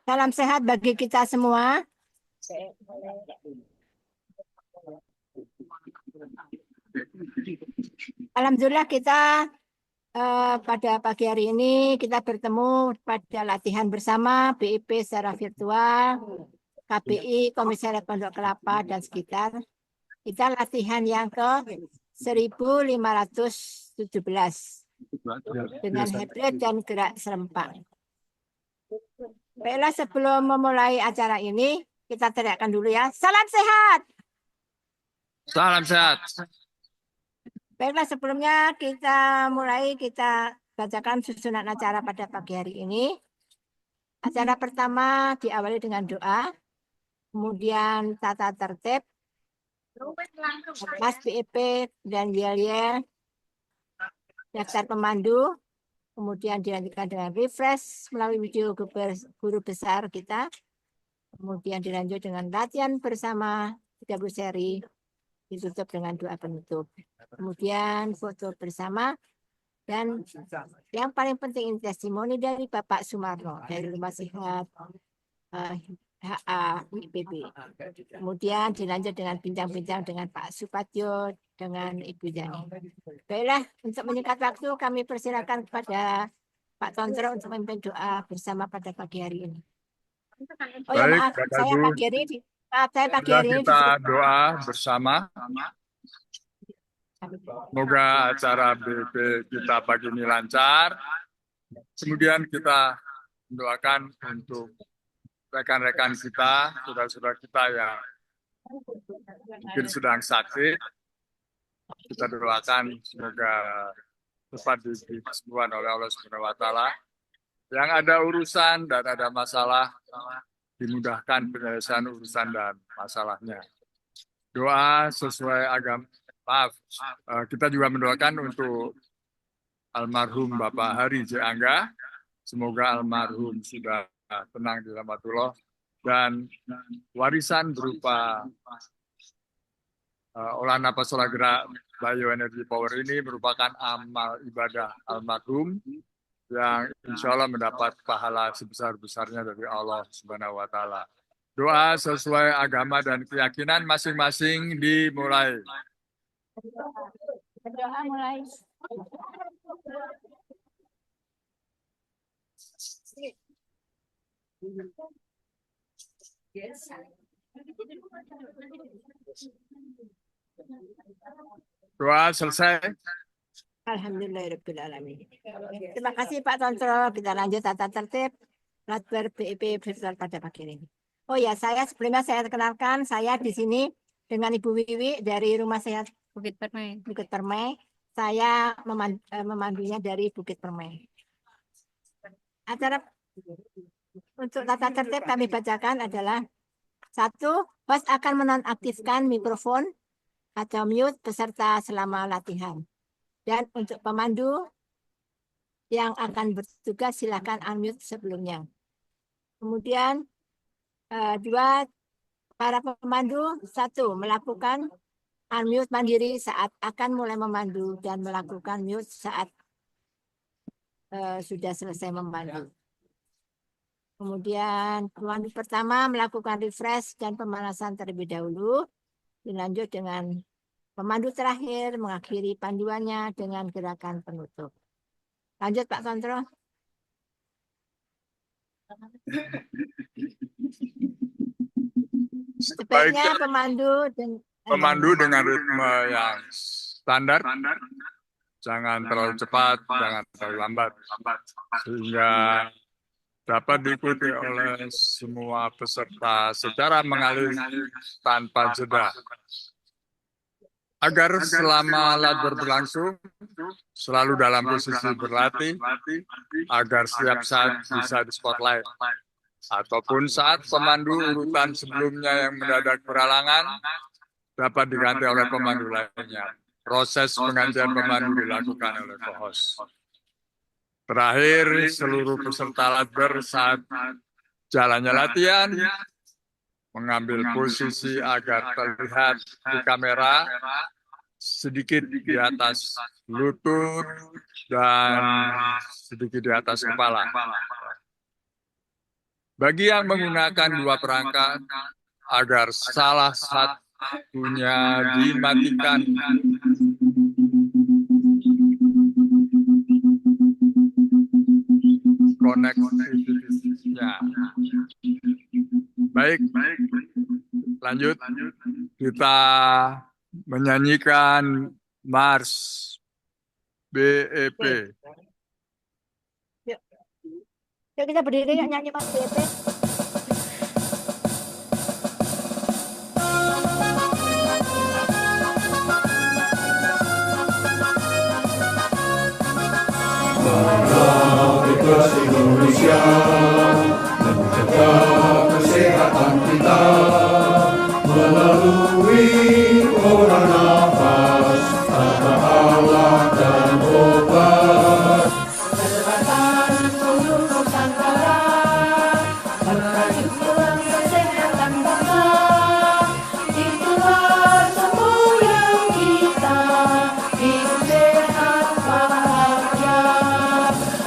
Salam sehat bagi kita semua. Alhamdulillah kita pada pagi hari ini kita bertemu pada latihan bersama BIP secara virtual, KPI, Komisariat Pondok Kelapa dan sekitar. Kita latihan yang ke 1517 dengan headlet dan gerak serempak. Baiklah, sebelum memulai acara ini, kita teriakkan dulu ya. Salam sehat! Salam sehat. Baiklah, sebelumnya kita bacakan susunan acara pada pagi hari ini. Acara pertama diawali dengan doa, kemudian tata tertib, Mas BIP dan Yel-Yel, daftar pemandu, kemudian dilanjutkan dengan refresh melalui video guru besar kita, kemudian dilanjut dengan latihan bersama 30 seri, ditutup dengan doa penutup. Kemudian foto bersama, dan yang paling penting testimoni dari Bapak Sumarno dari Rumah Sehat HA IPB. Kemudian dilanjut dengan bincang-bincang dengan Pak Supatyo dengan Ibu Yani. Baiklah, untuk menyingkat waktu kami persilakan kepada Pak Tontro untuk memimpin doa bersama pada pagi hari ini. Oh ya, maaf, saya pagi hari ini kita doa bersama. Semoga acara BP kita pagi ini lancar. Kemudian kita mendoakan untuk rekan-rekan kita, saudara-saudara kita yang mungkin sedang sakit. Kita doakan semoga cepat diberi kesembuhan oleh Allah Subhanahu wa Ta'ala. Yang ada urusan dan ada masalah, dimudahkan penyelesaian urusan dan masalahnya. Doa sesuai agama. Maaf, kita juga mendoakan untuk almarhum Bapak Hari J. Angga. Semoga almarhum sudah tenang di rahmatullah dan warisan berupa olah napas olah gerak bioenergy power ini merupakan amal ibadah almarhum yang insya Allah mendapat pahala sebesar-besarnya dari Allah Subhanahu wa Ta'ala. Doa sesuai agama dan keyakinan masing-masing dimulai. Berdoa mulai. Doa selesai. Alhamdulillahirrahmanirrahim. Terima kasih Pak Tontro. Kita lanjut tata tertib Latber BIP virtual pada pagi ini. Oh ya, sebelumnya saya kenalkan, saya di sini dengan Ibu Wiwi dari Rumah Sehat Bukit Permai. Saya memandunya dari Bukit Permai. Acara untuk tata tertib kami bacakan adalah: 1. Host akan menonaktifkan mikrofon atau mute peserta selama latihan. Dan untuk pemandu yang akan bertugas silakan unmute sebelumnya. Kemudian 2, para pemandu 1 melakukan unmute mandiri saat akan mulai memandu dan melakukan mute saat sudah selesai memandu. Kemudian pemandu pertama melakukan refresh dan pemanasan terlebih dahulu, dilanjut dengan pemandu terakhir mengakhiri panduannya dengan gerakan penutup. Lanjut Pak Tontro. Sebaiknya pemandu dengan ritme yang standar, jangan terlalu cepat, jangan terlalu lambat, sehingga dapat diikuti oleh semua peserta secara mengalir tanpa jeda. Agar selama latber berlangsung selalu dalam posisi berlatih, agar setiap saat bisa di spotlight. Ataupun saat pemandu urutan sebelumnya yang mendadak berhalangan dapat diganti oleh pemandu lainnya. Proses penggantian pemandu dilakukan oleh co-host. Terakhir, seluruh peserta latber saat jalannya latihan mengambil posisi agar terlihat di kamera sedikit di atas lutut dan sedikit di atas kepala. Bagi yang menggunakan dua perangkat, agar salah satunya dimatikan. Konektivitasnya. Baik, lanjut. Kita menyanyikan Mars BEP. Yuk, yuk kita berdiri yuk nyanyi Mas BP. Bebas Indonesia menjaga kesehatan kita melalui orang nafas tanpa alat dan obat. Kesehatan seluruh Nusantara, berjuang kesehatan bangsa, itulah semboyan kita, hidup sehat bahagia.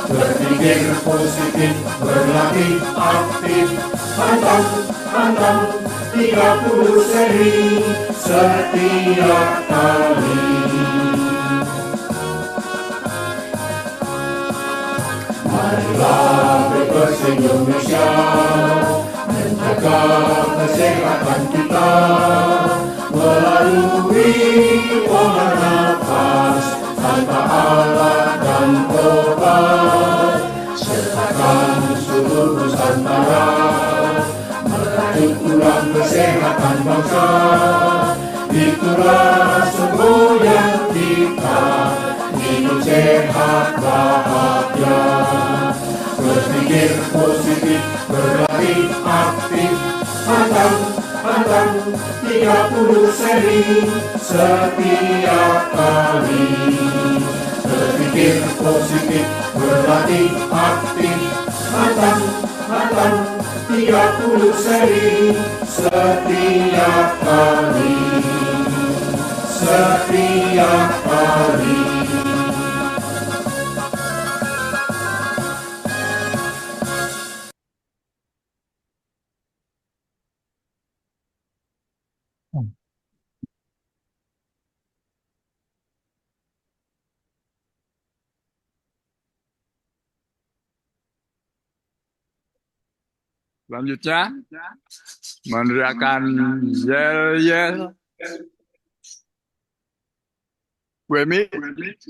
Berpikir positif, berlatih aktif, pantang 30 seri setiap kali. Marilah Bebas Indonesia menjaga kesehatan kita melalui pola nafas tanpa alat dan obat. Sertakan seluruh Nusantara merajut ulang kesehatan bangsa. Itulah semboyan kita, hidup sehat bahagia. Berpikir positif, berlatih aktif, pantang 30 seri setiap kali. Berpikir positif, berlatih aktif, pantang 30 seri setiap kali. Setiap kali. Selanjutnya, meneriakan yel-yel. Bu Emi,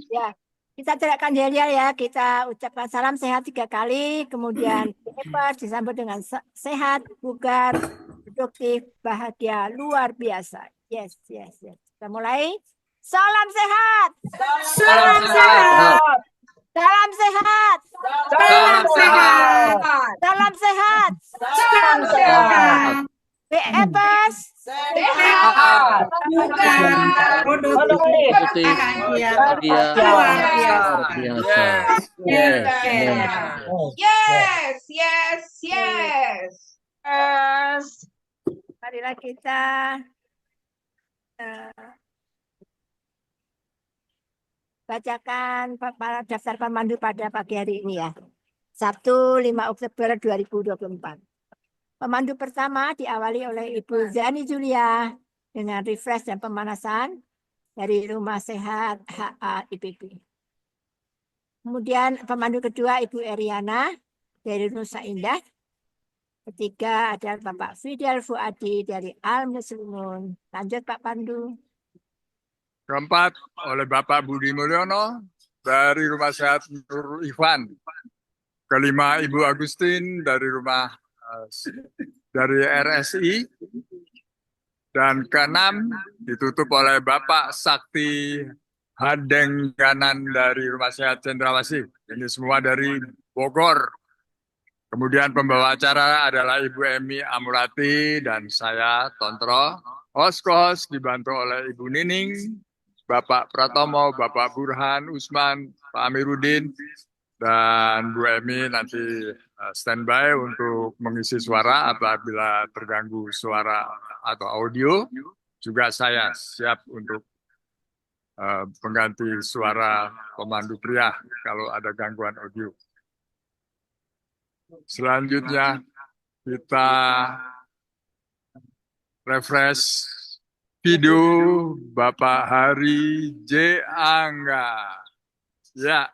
Ya, kita teriakkan yel-yel ya. Kita ucapkan salam sehat 3 kali, kemudian bebas disambut dengan sehat, bugar, produktif, bahagia, luar biasa. Yes, yes, yes. Kita mulai. Salam sehat. Salam sehat. Salam sehat. Salam sehat. Salam sehat. Salam sehat. Bebas. Sehat. Bukan produktif. Bahagia Luar biasa. Yes, yes, yes. Marilah kita bacakan para daftar pemandu pada pagi hari ini ya. Sabtu 5 Oktober 2024. Pemandu pertama diawali oleh Ibu Zani Julia dengan refresh dan pemanasan dari Rumah Sehat HA IPB. Kemudian pemandu kedua Ibu Eriana dari Nusa Indah. Ketiga adalah Bapak Fidel Fuadi dari Al Muslimun. Lanjut Pak Pandu. keempat oleh Bapak Budi Mulyono dari Rumah Sehat Nur Ivan. Kelima Ibu Agustin dari dari RSI. Dan keenam ditutup oleh Bapak Sakti Hadengganan dari Rumah Sehat Cendrawasih. Ini semua dari Bogor. Kemudian pembawa acara adalah Ibu Emi Amurati dan saya Tontro. Host dibantu oleh Ibu Nining, Bapak Pratomo, Bapak Burhan Usman, Pak Amiruddin, dan Bu Emi nanti standby untuk mengisi suara apabila terganggu suara atau audio. Juga saya siap untuk pengganti suara pemandu pria kalau ada gangguan audio. Selanjutnya kita refresh video Bapak Hari J. Angga. Ya.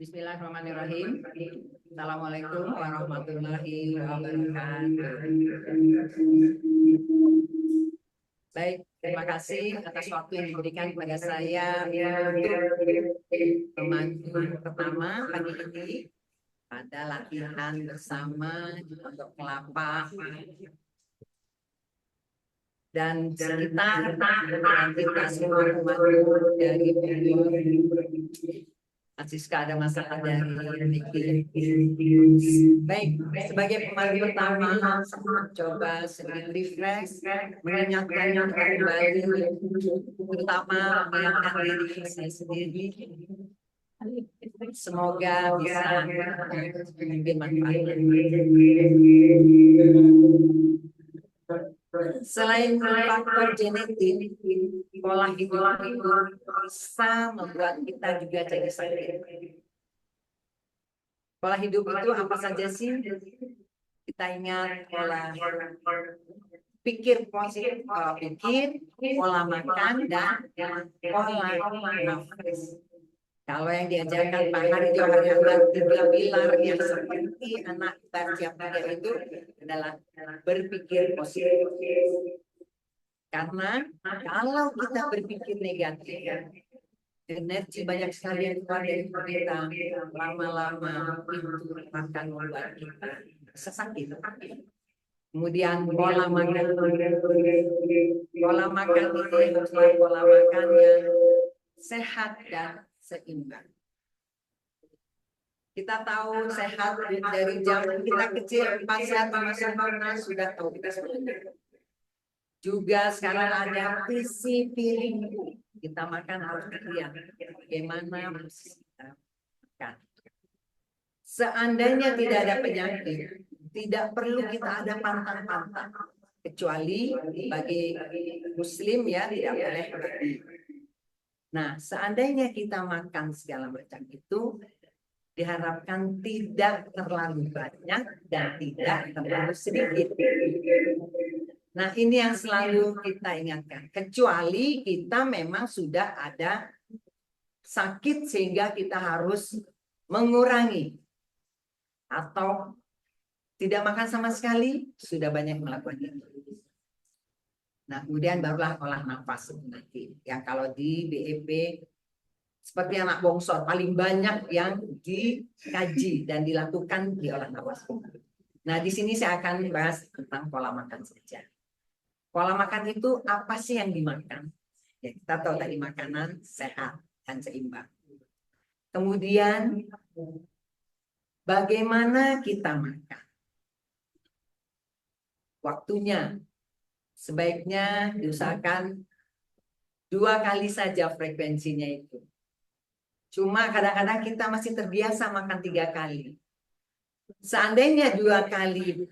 Bismillahirrahmanirrahim. Assalamualaikum warahmatullahi wabarakatuh. Baik, terima kasih atas waktu yang diberikan kepada saya untuk pemandu pertama pagi ini pada latihan bersama untuk kelapa dan sekitar dan kita semua pemandu dari Aziska ada masalah dari Niki. Baik, sebagai pemandu pertama, coba sedikit refresh, mengingatkan kembali, terutama mengingatkan diri saya sendiri. Semoga bisa menjadi manfaat. Selain faktor genetik, pola hidup itu bisa membuat kita juga jadi sakit. Pola hidup itu apa saja sih? Kita ingat pola pikir positif, pola makan, dan pola nafas. Kalau yang diajarkan Pak Hari Johari Angga 3 pilar yang seperti anak baca itu adalah berpikir positif. Karena kalau kita berpikir negatif, energi banyak sekali yang keluar dari kita, lama-lama itu akan membuat kita sakit. Kemudian pola makan itu haruslah pola makan yang sehat dan seimbang. Kita tahu sehat dari zaman kita kecil, 4 sehat sama sempurna sudah tahu kita sebenarnya. Juga sekarang ada isi piringku. Kita makan harus lihat bagaimana posisi kita makan. Seandainya tidak ada penyakit, tidak perlu kita ada pantang-pantang. Kecuali bagi Muslim ya tidak boleh berlebih. Nah, seandainya kita makan segala macam itu, diharapkan tidak terlalu banyak dan tidak terlalu sedikit. Nah, ini yang selalu kita ingatkan. Kecuali kita memang sudah ada sakit sehingga kita harus mengurangi. Atau tidak makan sama sekali, sudah banyak melakukan itu. Nah, kemudian barulah olah nafas nanti. Yang kalau di BEP, seperti anak bongsor, paling banyak yang dikaji dan dilakukan di olah nafas. Nah, di sini saya akan bahas tentang pola makan saja. Pola makan itu apa sih yang dimakan? Ya, kita tahu tadi makanan sehat dan seimbang. Kemudian bagaimana kita makan? Waktunya sebaiknya diusahakan 2 kali saja frekuensinya itu. Cuma kadang-kadang kita masih terbiasa makan 3 kali. Seandainya 2 kali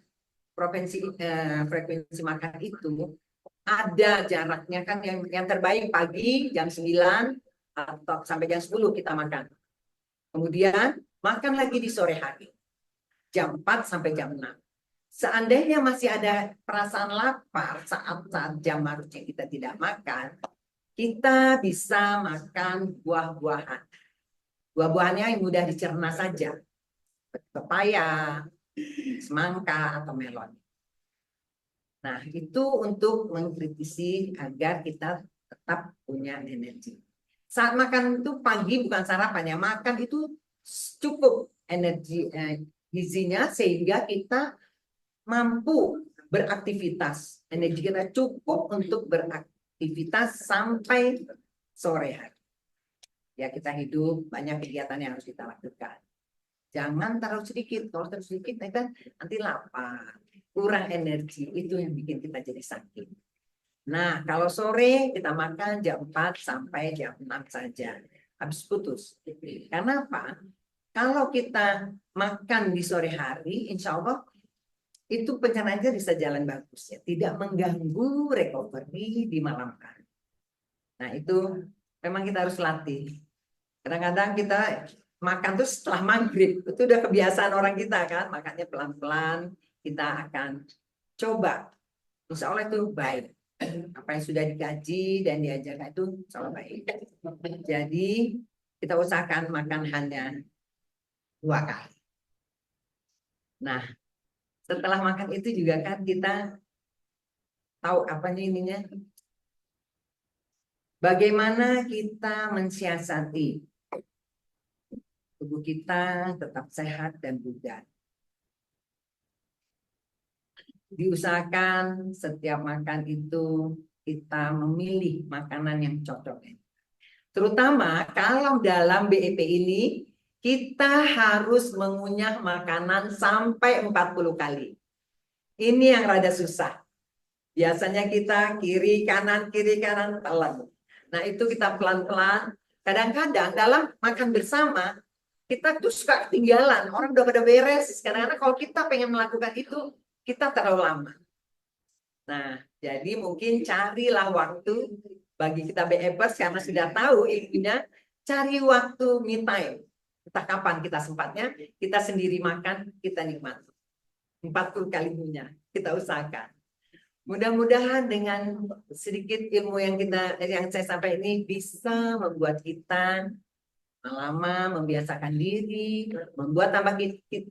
frekuensi makan itu ada jaraknya kan yang terbaik pagi jam 9 atau sampai jam 10 kita makan. Kemudian makan lagi di sore hari jam 4 sampai jam 6. Seandainya masih ada perasaan lapar saat jam harusnya kita tidak makan, kita bisa makan buah-buahan. Buah-buahannya yang mudah dicerna saja. Pepaya, semangka atau melon. Nah, itu untuk mengkritisi agar kita tetap punya energi. Saat makan itu pagi bukan sarapan ya, makan itu cukup energi gizinya sehingga kita mampu beraktivitas. Energi kita cukup untuk beraktivitas sampai sore hari. Ya, kita hidup banyak kegiatan yang harus kita lakukan. Jangan terlalu sedikit. Kalau terlalu sedikit, nanti lapar, kurang energi. Itu yang bikin kita jadi sakit. Nah, kalau sore kita makan jam 4 sampai jam 6 saja. Habis putus. Karena apa? Kalau kita makan di sore hari, insya Allah itu pencernaannya bisa jalan bagus ya. Tidak mengganggu recovery di malam hari. Nah, itu memang kita harus latih. Kadang-kadang kita makan tuh setelah maghrib, itu udah kebiasaan orang kita kan, makannya pelan-pelan, kita akan coba. Insya Allah itu baik. Apa yang sudah dikaji dan diajarkan itu insya Allah baik. Jadi kita usahakan makan hanya 2 kali. Nah, setelah makan itu juga kan kita tahu apa ininya. Bagaimana kita mensiasati tubuh kita tetap sehat dan bugar. Diusahakan setiap makan itu kita memilih makanan yang cocok. Terutama kalau dalam BEP ini kita harus mengunyah makanan sampai 40 kali. Ini yang rada susah. Biasanya kita kiri kanan telan. Nah, itu kita pelan-pelan. Kadang-kadang dalam makan bersama kita tuh suka ketinggalan. Orang udah pada beres. Kadang-kadang kalau kita pengen melakukan itu, kita terlalu lama. Nah, jadi mungkin carilah waktu bagi kita BEPers karena sudah tahu ilmunya, cari waktu me time. Entah kapan kita sempatnya, kita sendiri makan, kita nikmati. 40 kali punya, kita usahakan. Mudah-mudahan dengan sedikit ilmu yang saya sampaikan ini bisa membuat kita lama membiasakan diri, membuat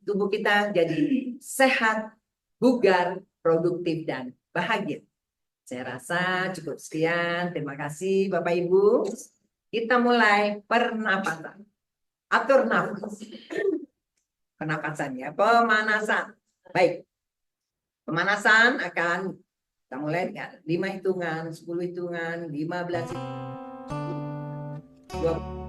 tubuh kita jadi sehat, bugar, produktif, dan bahagia. Saya rasa cukup sekian. Terima kasih Bapak Ibu. Kita mulai pernapasan. Atur nafas. Pernapasannya, pemanasan. Baik. Pemanasan akan kita mulai dengan 5 hitungan, 10 hitungan, 15 hitungan, 20.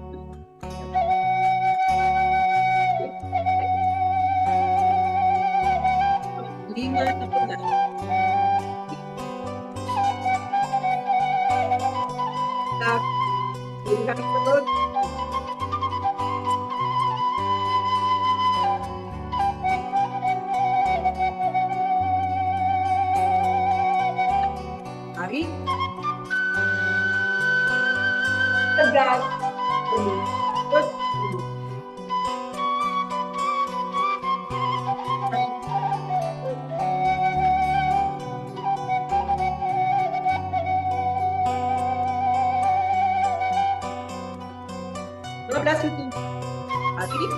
15 itu. Tarik.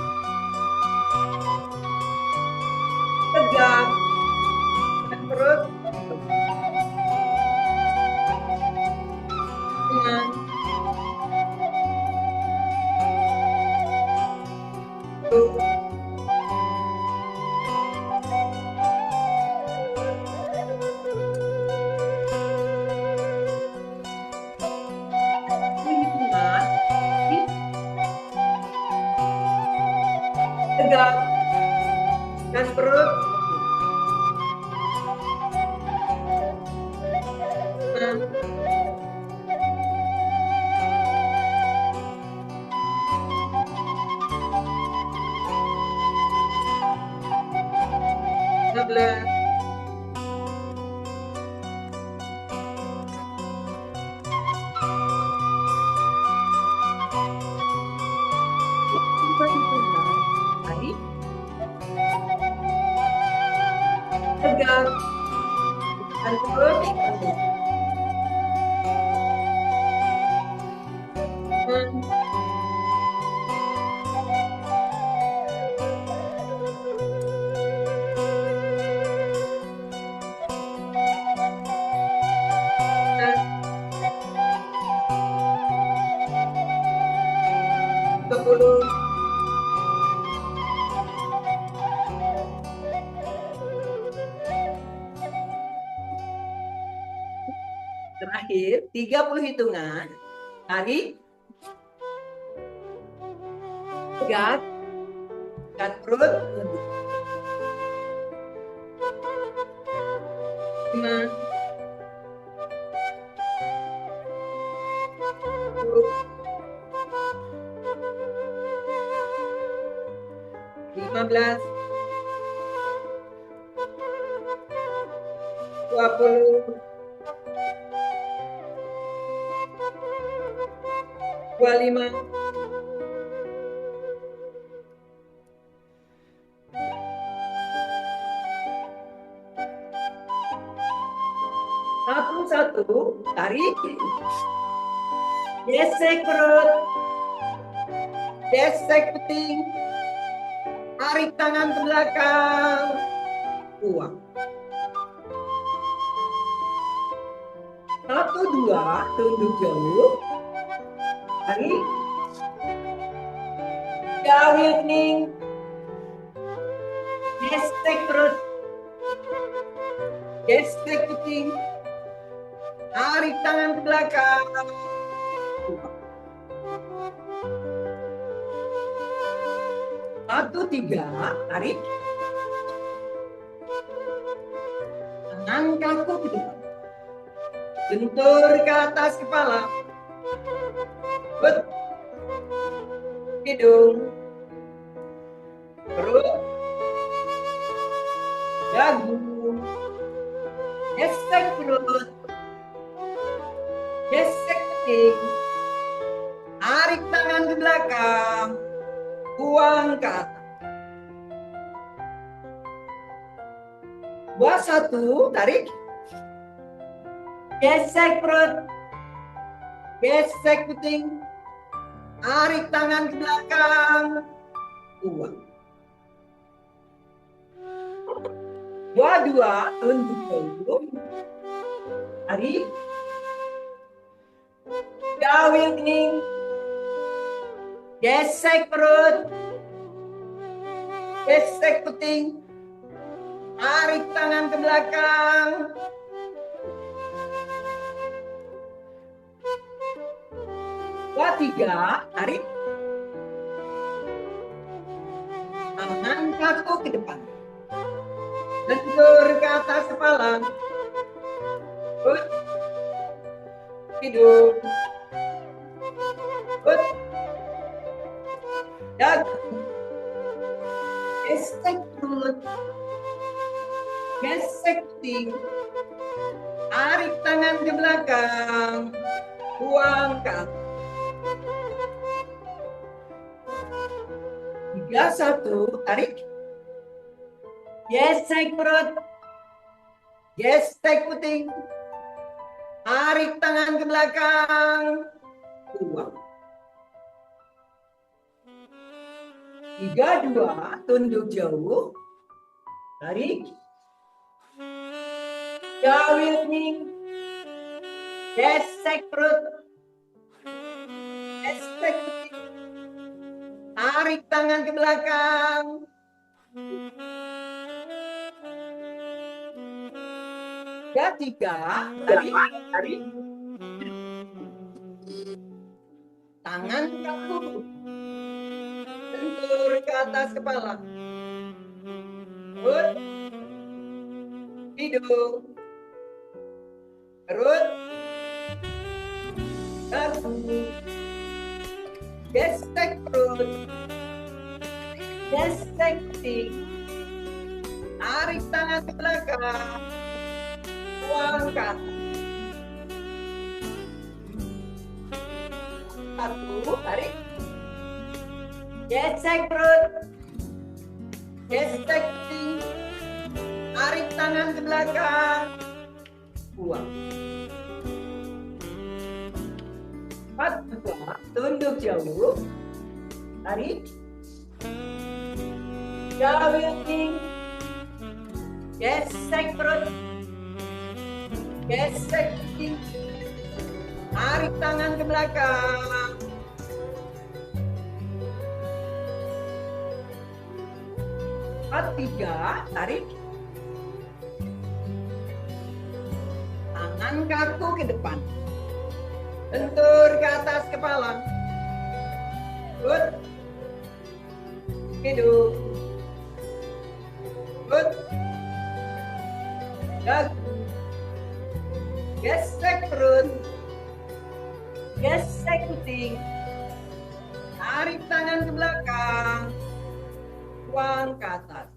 Tegak. Dan perut. Dengan hitungan tegak dan perut dan 16. Tarik. Tegak dan perut dan 10. Terakhir 30 hitungan. Tarik. Tegak dan perut lembut. 5. 15. 20. 25. 1. Tarik. Gesek perut. Gesek peting. Tarik tangan ke belakang. Buang. 1, 2. Tunduk jauh. Tarik. Jauh kening. Gesek perut. Gesek peting. Tarik tangan ke belakang. 1, 3. Tarik. Angkat kaku ke depan. Bentur ke atas kepala. Bet. Hidung. Perut. Dagu. Gesek perut. Gesek peting. Tarik tangan ke belakang. Buang ke atas. Buat 1, tarik. Gesek perut. Gesek peting. Tarik tangan ke belakang. Buang. Buat 2, tunduk dulu. Tarik. Jauhin kening. Gesek perut. Gesek peting. Tarik tangan ke belakang. Buat 3, tarik. Tangan kaku ke depan. Bentur ke atas kepala. Perut. Hidung. Perut. Dagu. Gesek perut. Gesek peting. Tarik tangan ke belakang. Buang ke atas. 3, 1, tarik. Gesek perut. Gesek peting. Tarik tangan ke belakang. Buang. 3, 2, tunduk jauh. Tarik. Jauh ning. Gesek perut. Gesek. Tarik tangan ke belakang. Tiga, tarik. Tangan kaku. Lentur ke atas kepala. Perut. Hidung. Perut. Dagu. Gesek perut. Gesek pipi. Tarik tangan ke belakang. Buang ke atas. 1, tarik. Gesek perut. Gesek pipi. Tarik tangan ke belakang. Buang. 4, 2, tunduk jauh. Tarik. Jauh ning. Gesek perut. Gesek pipi. Tarik tangan ke belakang. 4, 3, tarik. Tangan kaku ke depan. Lentur ke atas kepala. Perut. Hidung. Perut. Dagu. Gesek perut. Gesek puting. Tarik tangan ke belakang. Buang ke atas.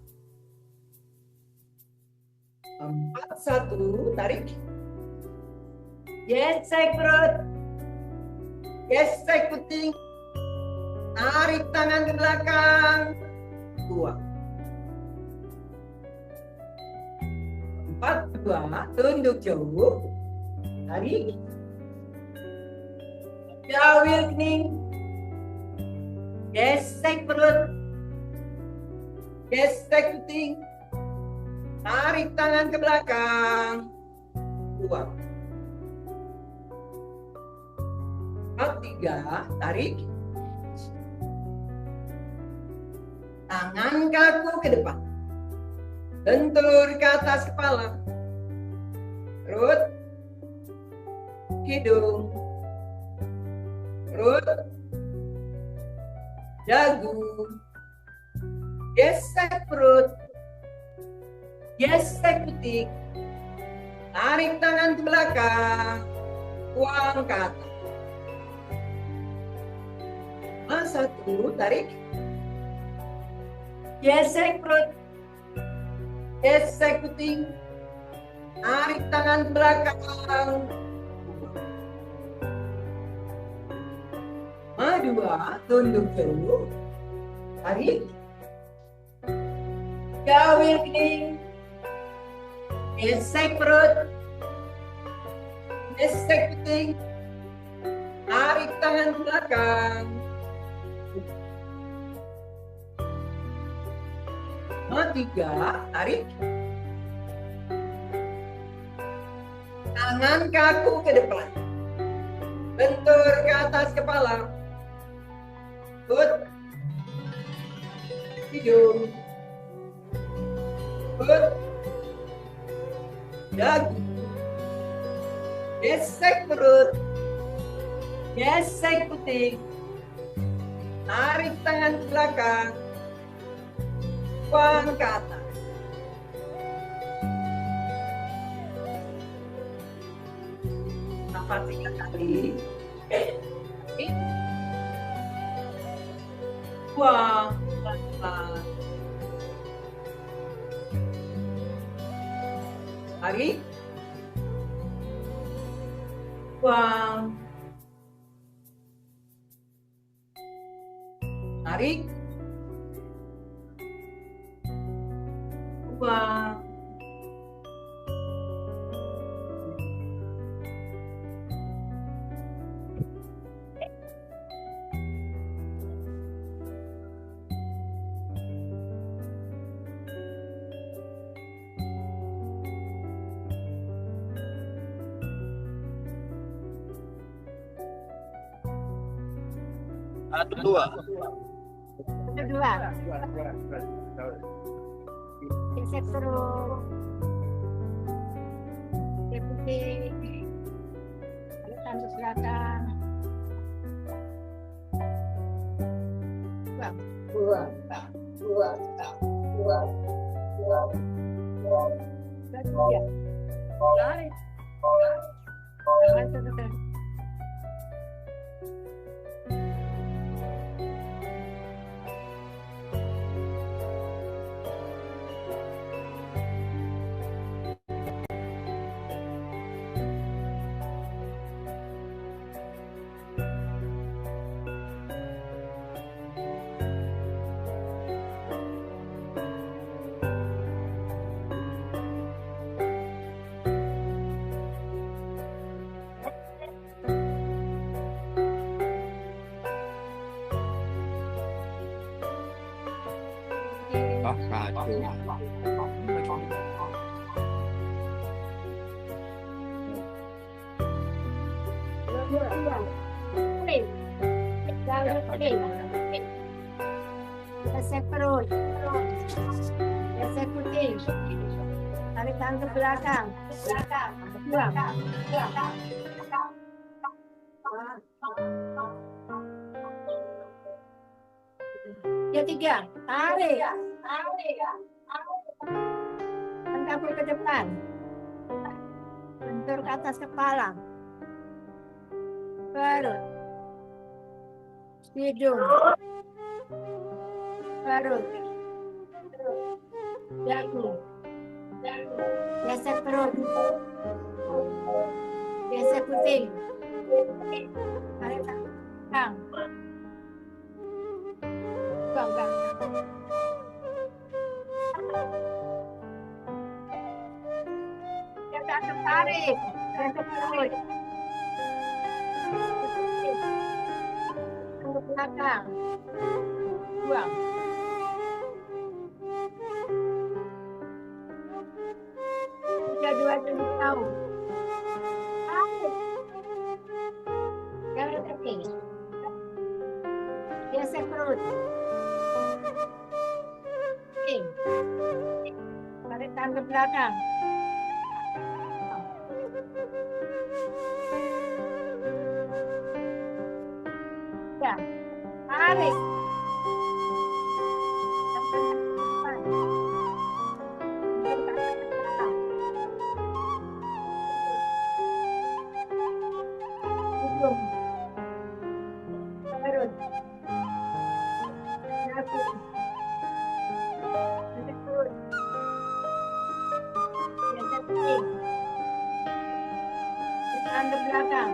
4, 1, tarik. Gesek perut. Gesek puting. Tarik tangan ke belakang. Buang. 4, 2, tunduk jauh. Tarik. Jauh kening. Gesek perut. Gesek puting. Tarik tangan ke belakang. Buang. 4, 3, tarik. Tangan kaku ke depan. Lentur ke atas kepala. Perut. Hidung. Perut. Dagu. Gesek perut. Gesek puting. Tarik tangan ke belakang. Buang ke atas. 1, tarik. Gesek perut. Gesek puting. Tarik tangan ke belakang. 2, tunduk jauh. Tarik. Jauh kening. Gesek perut. Gesek puting. Tarik tangan ke belakang. 3, tarik. Tangan kaku ke depan. Bentur ke atas kepala. Perut. Hidung. Perut. Dagu. Gesek perut. Gesek puting. Tarik tangan ke belakang. Buang ke atas. Nafas 3 kali. Buang pelan-pelan. Tarik. Buang. Tarik. Buang. Kedua. Geser terus. Putih. Balikan ke belakang. Ya. Tarik. Tarik. Geser perut. Geser putih. Tarik tangan ke belakang. Buang. Yang tiga. Tarik. Angkat ke depan. Bentur ke atas kepala. Perut. Hidung. Perut. Dagu. Geser perut. Geser putih. Tarik tangan. Buang. Tarik. Geser perut. Ke belakang. Buang. Dua tahu. Jangan kecil. Geser perut. Tarik tangan ke belakang. Ya, tarik. Tangan ke belakang.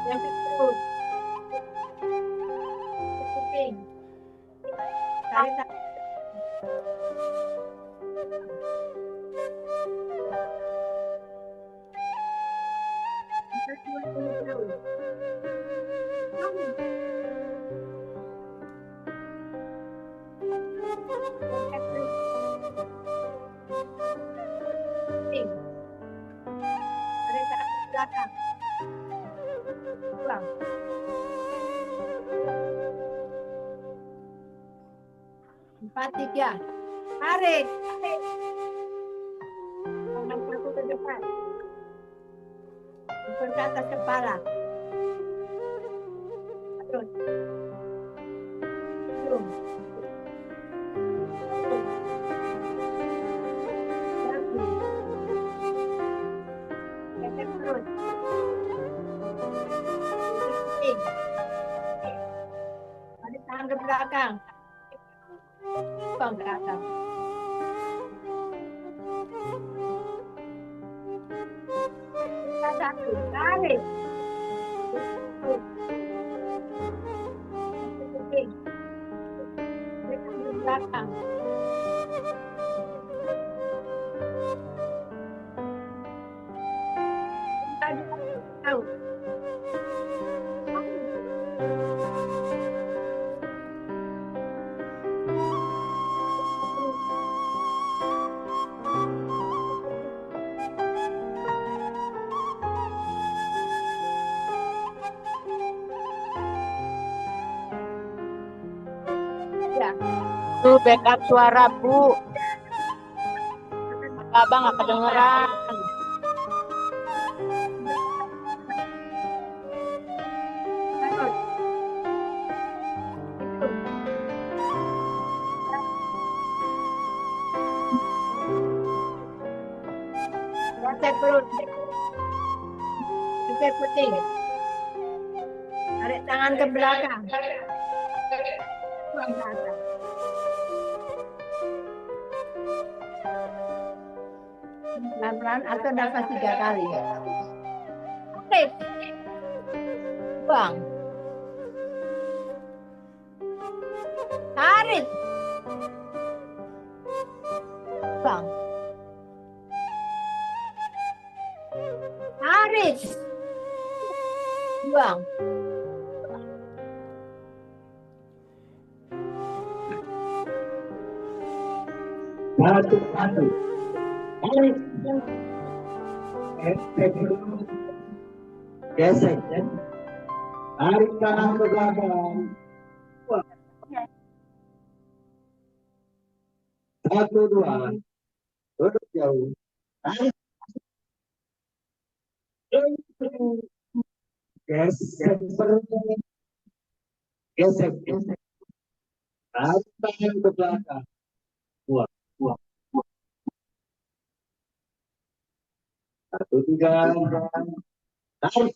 Yang terus. Kuping. Tarik tangan. Belakang. Pulang. 4, 3. Tarik. Tangan satu ke depan. Ukur ke atas kepala. Terus. Belum. Geser perut. Tarik tangan ke belakang. Buang ke atas. Satu. Tarik. Tarik tangan ke belakang. Tahu. Ya. Tuh backup suara Bu. Abang nggak kedengeran. Geser perut. Geser putih. Tarik tangan ke belakang. Buang ke atas. Pelan-pelan atur nafas 3 kali. Tarik. Buang. Tarik. Buang. Tarik. Buang. Satu. Tarik. Gesek. Tarik tangan ke belakang. Satu, dua. Duduk jauh. Tarik. Gesek perut. Gesek. Tarik tangan ke belakang. Dua. Satu, tiga. Tarik.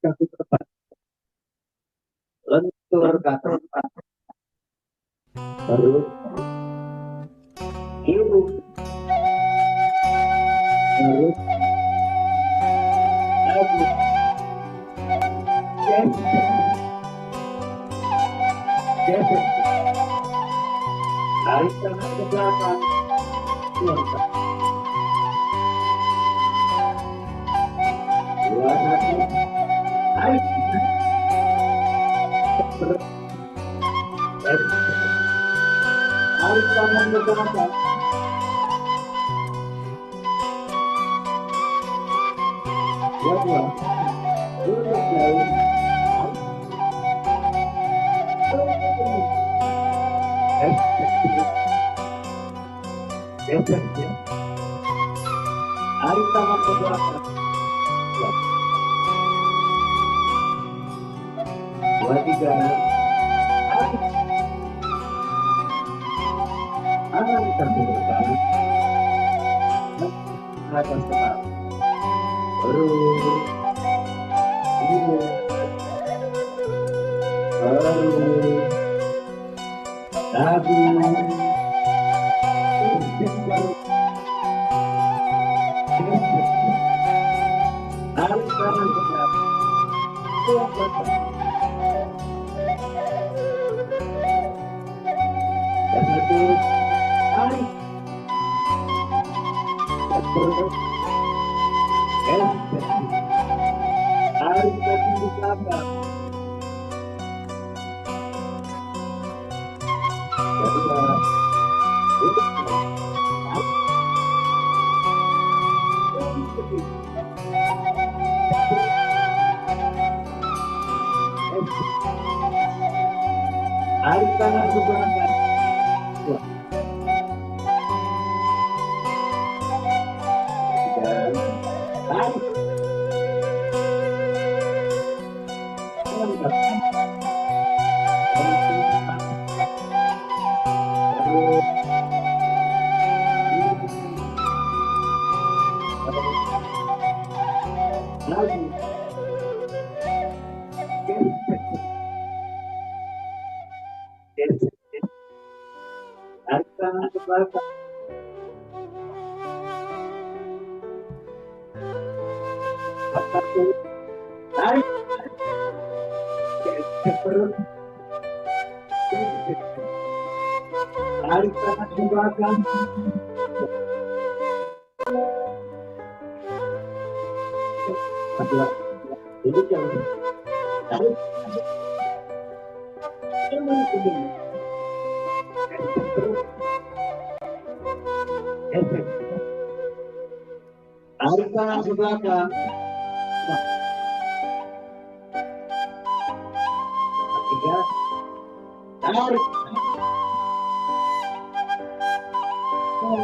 Kaki tepat. Lentur kaki. Perut. Ibu. Perut. Lagi. Gesek. Tarik tangan ke belakang. Keluarkan. Dua kaki. Tarik. Perut. Tarik tangan ke belakang. Dua. Duduk jauh. Gesek. Tarik tangan ke belakang. Dua, tiga. Tarik. Tangan kaki depan. Atas kepala. Perut. Ibu. Perut. Dagu. Tarik tangan ke belakang. Dan satu. Tarik. Perut. Tarik kaki ke belakang. Kedua. Duduk. Tarik tangan ke belakang. Dua. Tiga. Tarik. Angkat. Perut. Lagi. Tarik tangan ke belakang. Satu. Tarik. Perut. Tarik tangan ke belakang. Kedua. Duduk jauh. Tarik. Kembali ke sini. Gesek. Tarik tangan ke belakang. Tarik.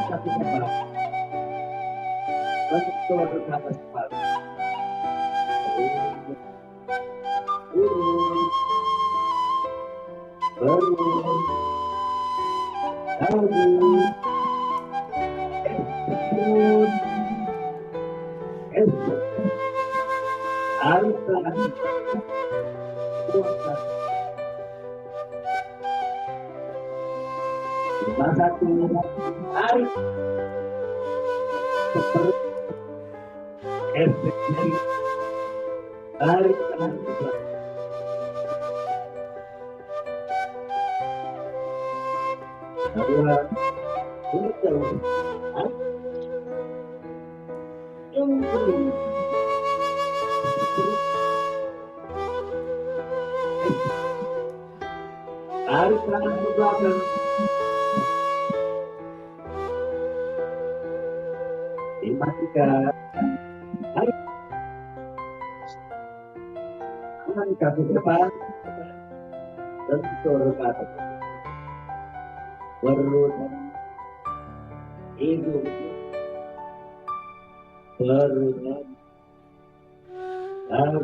Kaki kepala. Bentuk ke atas kepala. Turun. Turun. Turun. Turun. Tarik pelan. Kuatkan. 51. Tarik. Seperti tarik tangan ke belakang. Dua. Turut jauh. Tarik tangan ke belakang. 53. Tarik. Tangan kaki depan. Bentur ke atas. Perut. Hidung. Perut. Tangan. Tarik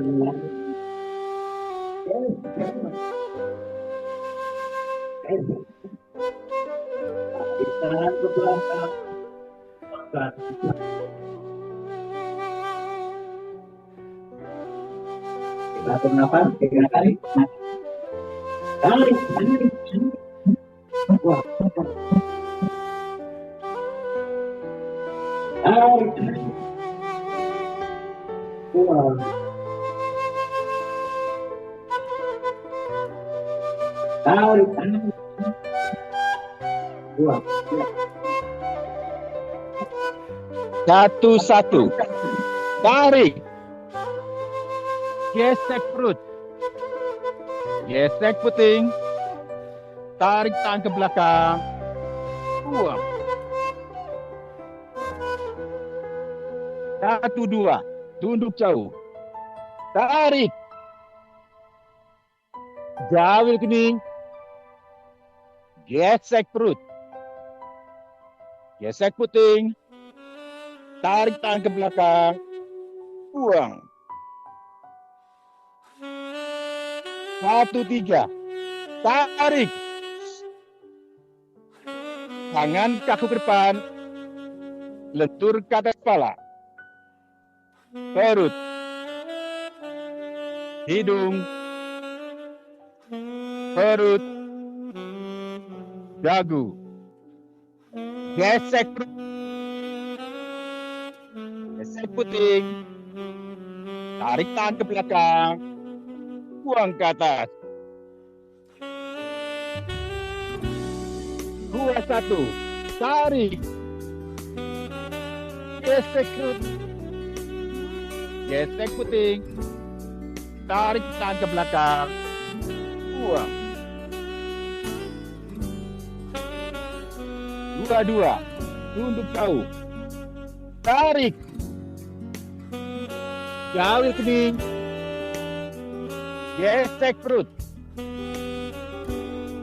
tangan ke belakang. Kita atur nafas 3 kali. Tarik. Wah. Tarik. Wah. Tarik. Wah. 1-1. Tarik. Gesek perut. Gesek puting. Tarik tangan ke belakang. Buang. 1-2. Tunduk jauh. Tarik. Jauh kening. Gesek perut. Gesek puting. Tarik tangan ke belakang. Buang. 1-3. Tarik. Tangan kaku ke depan. Lentur ke atas kepala. Perut. Hidung. Perut. Dagu. Gesek perut. Gesek puting. Tarik tangan ke belakang. Buang ke atas. 2-1. Tarik. Gesek perut. Gesek puting. Tarik tangan ke belakang. Buang. 2-2. Tunduk jauh. Tarik. Jauh kening. Gesek perut.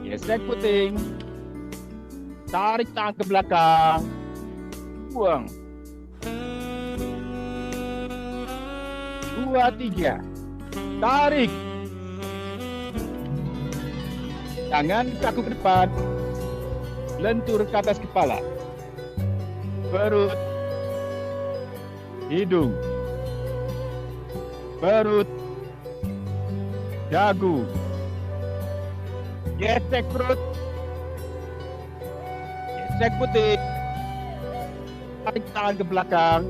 Gesek puting. Tarik tangan ke belakang. Buang. 2-3. Tarik. Tangan kaku ke depan. Lentur ke atas kepala. Perut. Hidung. Perut. Dagu. Gesek perut. Gesek putih. Tarik tangan ke belakang.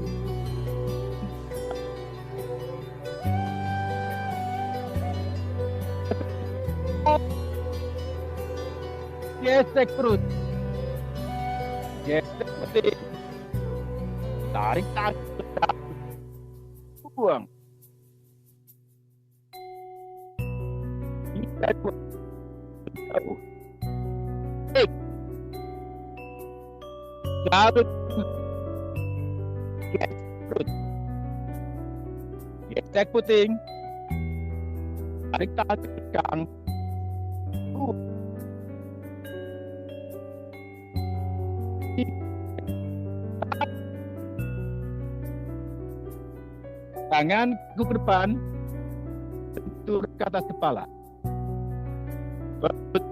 Gesek perut. Gesek putih. Tarik tangan ke belakang. Buang. Jauh. Gesek puting. Tarik tangan ke belakang. Tangan kaku ke depan, lentur ke atas kepala. Perut,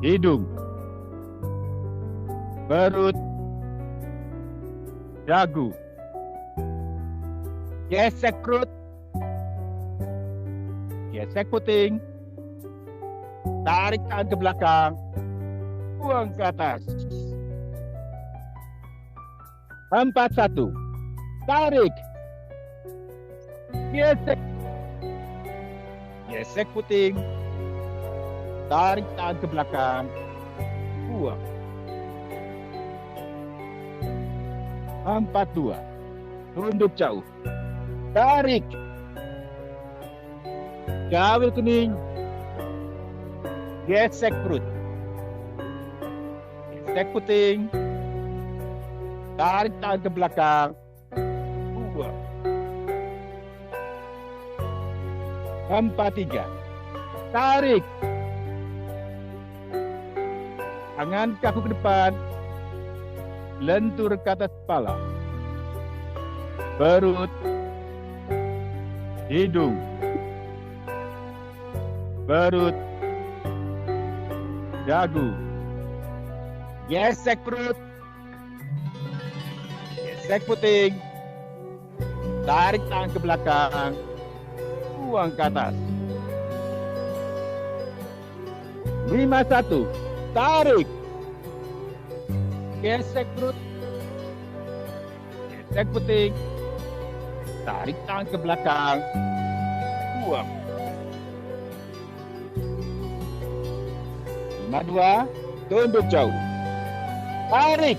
hidung, perut, dagu. Gesek perut, gesek puting, tarik tangan ke belakang, buang ke atas. 4-1. Tarik. Gesek. Gesek puting. Tarik tangan ke belakang. Buang. 4-2. Tunduk jauh. Tarik. Gawil kuning. Gesek perut. Gesek puting. Tarik tangan ke belakang. Buang. 4-3. Tarik. Tangan kaku ke depan. Lentur ke atas kepala. Perut. Hidung. Perut. Dagu. Gesek perut. Gesek puting. Tarik tangan ke belakang. Buang ke atas. 5-1. Tarik. Gesek perut. Gesek puting. Tarik tangan ke belakang. Buang. 5-2. Tunduk jauh. Tarik.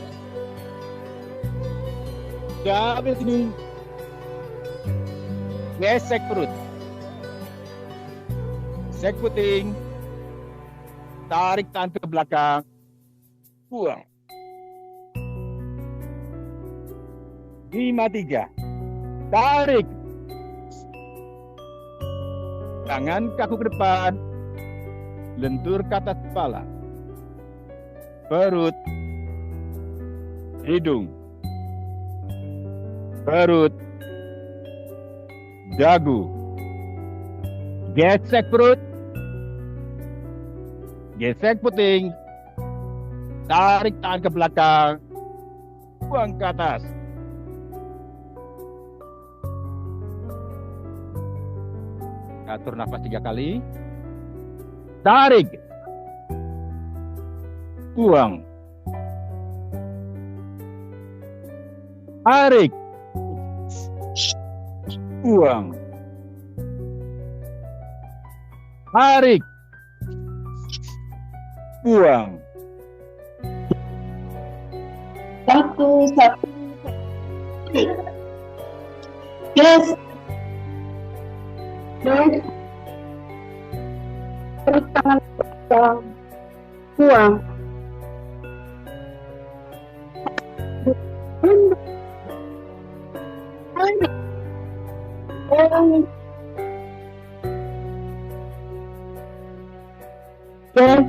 Gawil kuning. Gesek perut. Gesek puting. Tarik tangan ke belakang. Buang. 5-3. Tarik. Tangan kaku ke depan. Lentur ke atas kepala. Perut. Hidung. Perut. Dagu. Gesek perut. Gesek puting. Tarik tangan ke belakang. Buang ke atas. Atur nafas 3 kali. Tarik. Buang. Tarik. Buang. Tarik. Buang. 1-1. Yes. Terus tangan belakang. Buang. Yes.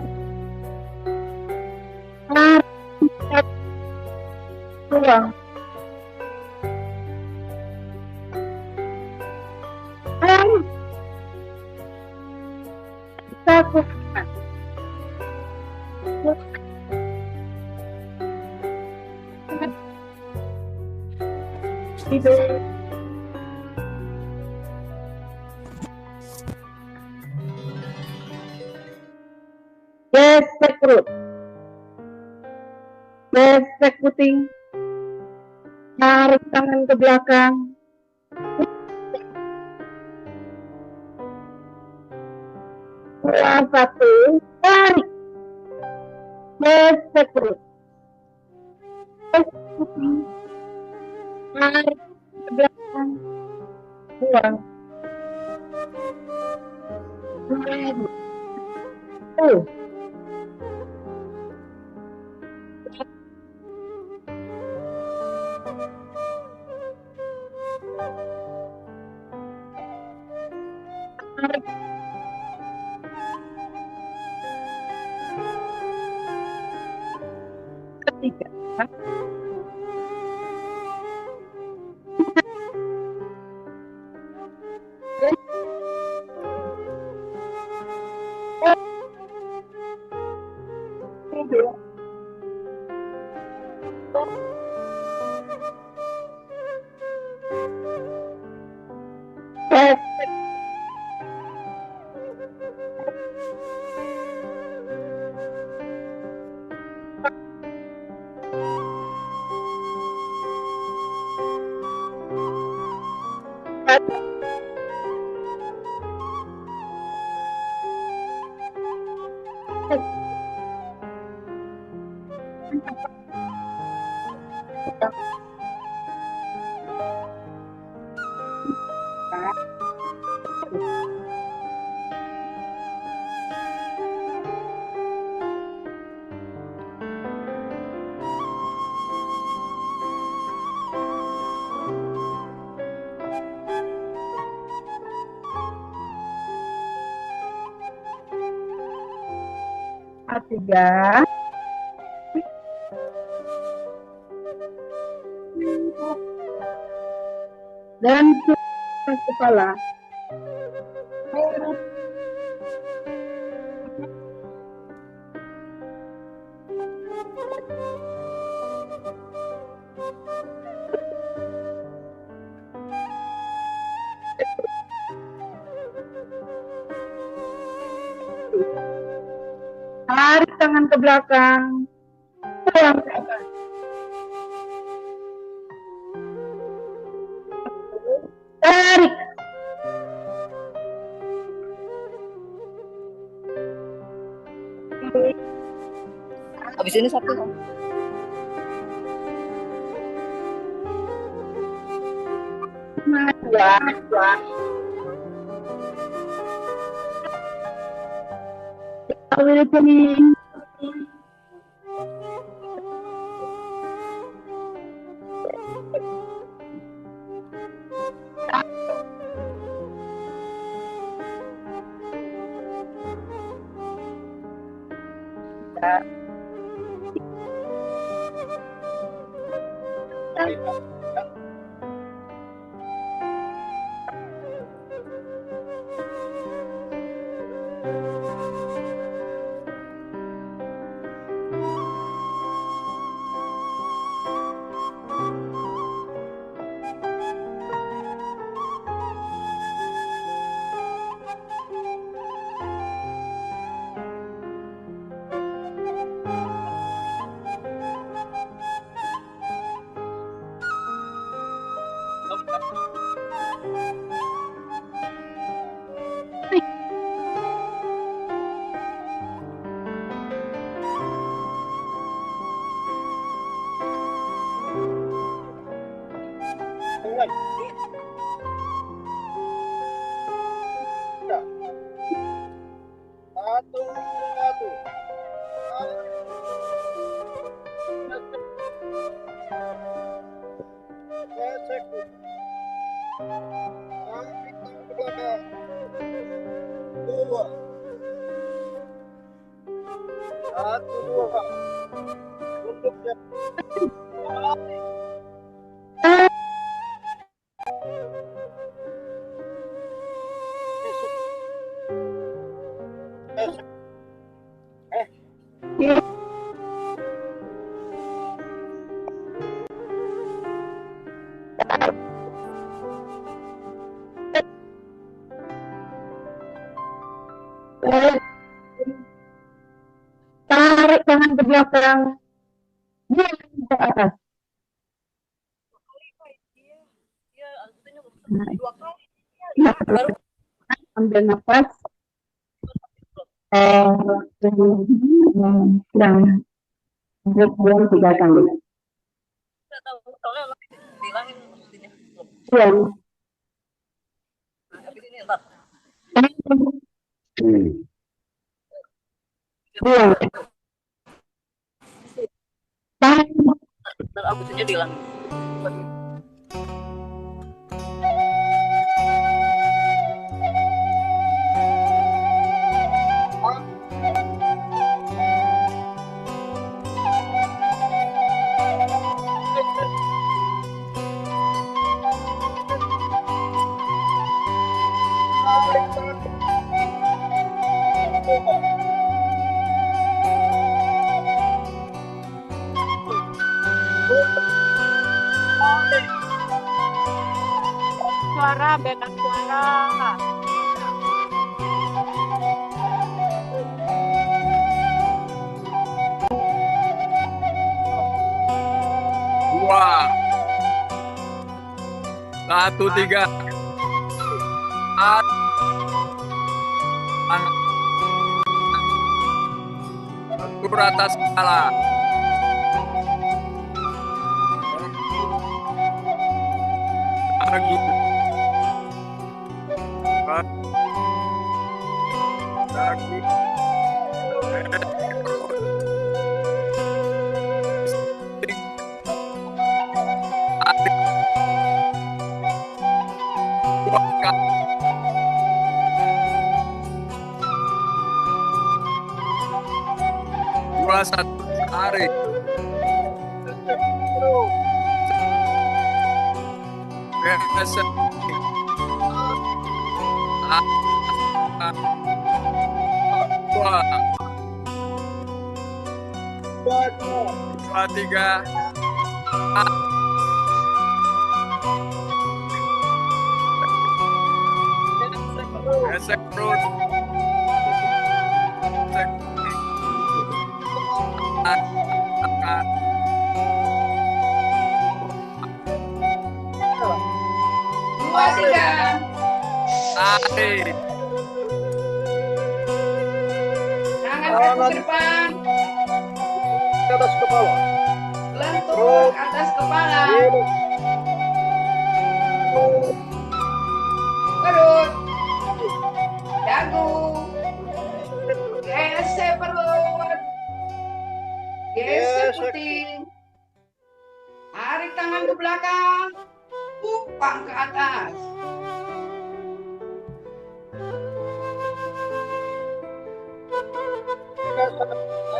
Buang. Takut. Tidur. Gesek perut. Gesek puting. Tarik tangan ke belakang. Pulang 1. Tarik. Gesek perut. Gesek puting. Tarik ke belakang. Buang. 2. Tarik. Ketiga. A3 dan kepala. Tarik tangan ke belakang. Pulang ke atas. Tarik. Habis ini satu. Dua. Awakening. Tarik tangan ke belakang. Buang ke atas. Ambil nafas. Dan buang 3 kali. Buang. Buang. Tahan. Suara, backup suara. Dua. Satu, tiga. Atur atas kepala. Kaki. Kaki. Dua, satu, tarik. Geser. Dua. Dua, tiga. Gesek perut. Gesek. Angkat. Dua, tiga. Tarik. Tangan kaki ke depan. Ke atas kepala. Lentur atas kepala. Perut. Dagu. Gesek perut. Gesek puting. Tarik tangan ke belakang. Upang ke atas.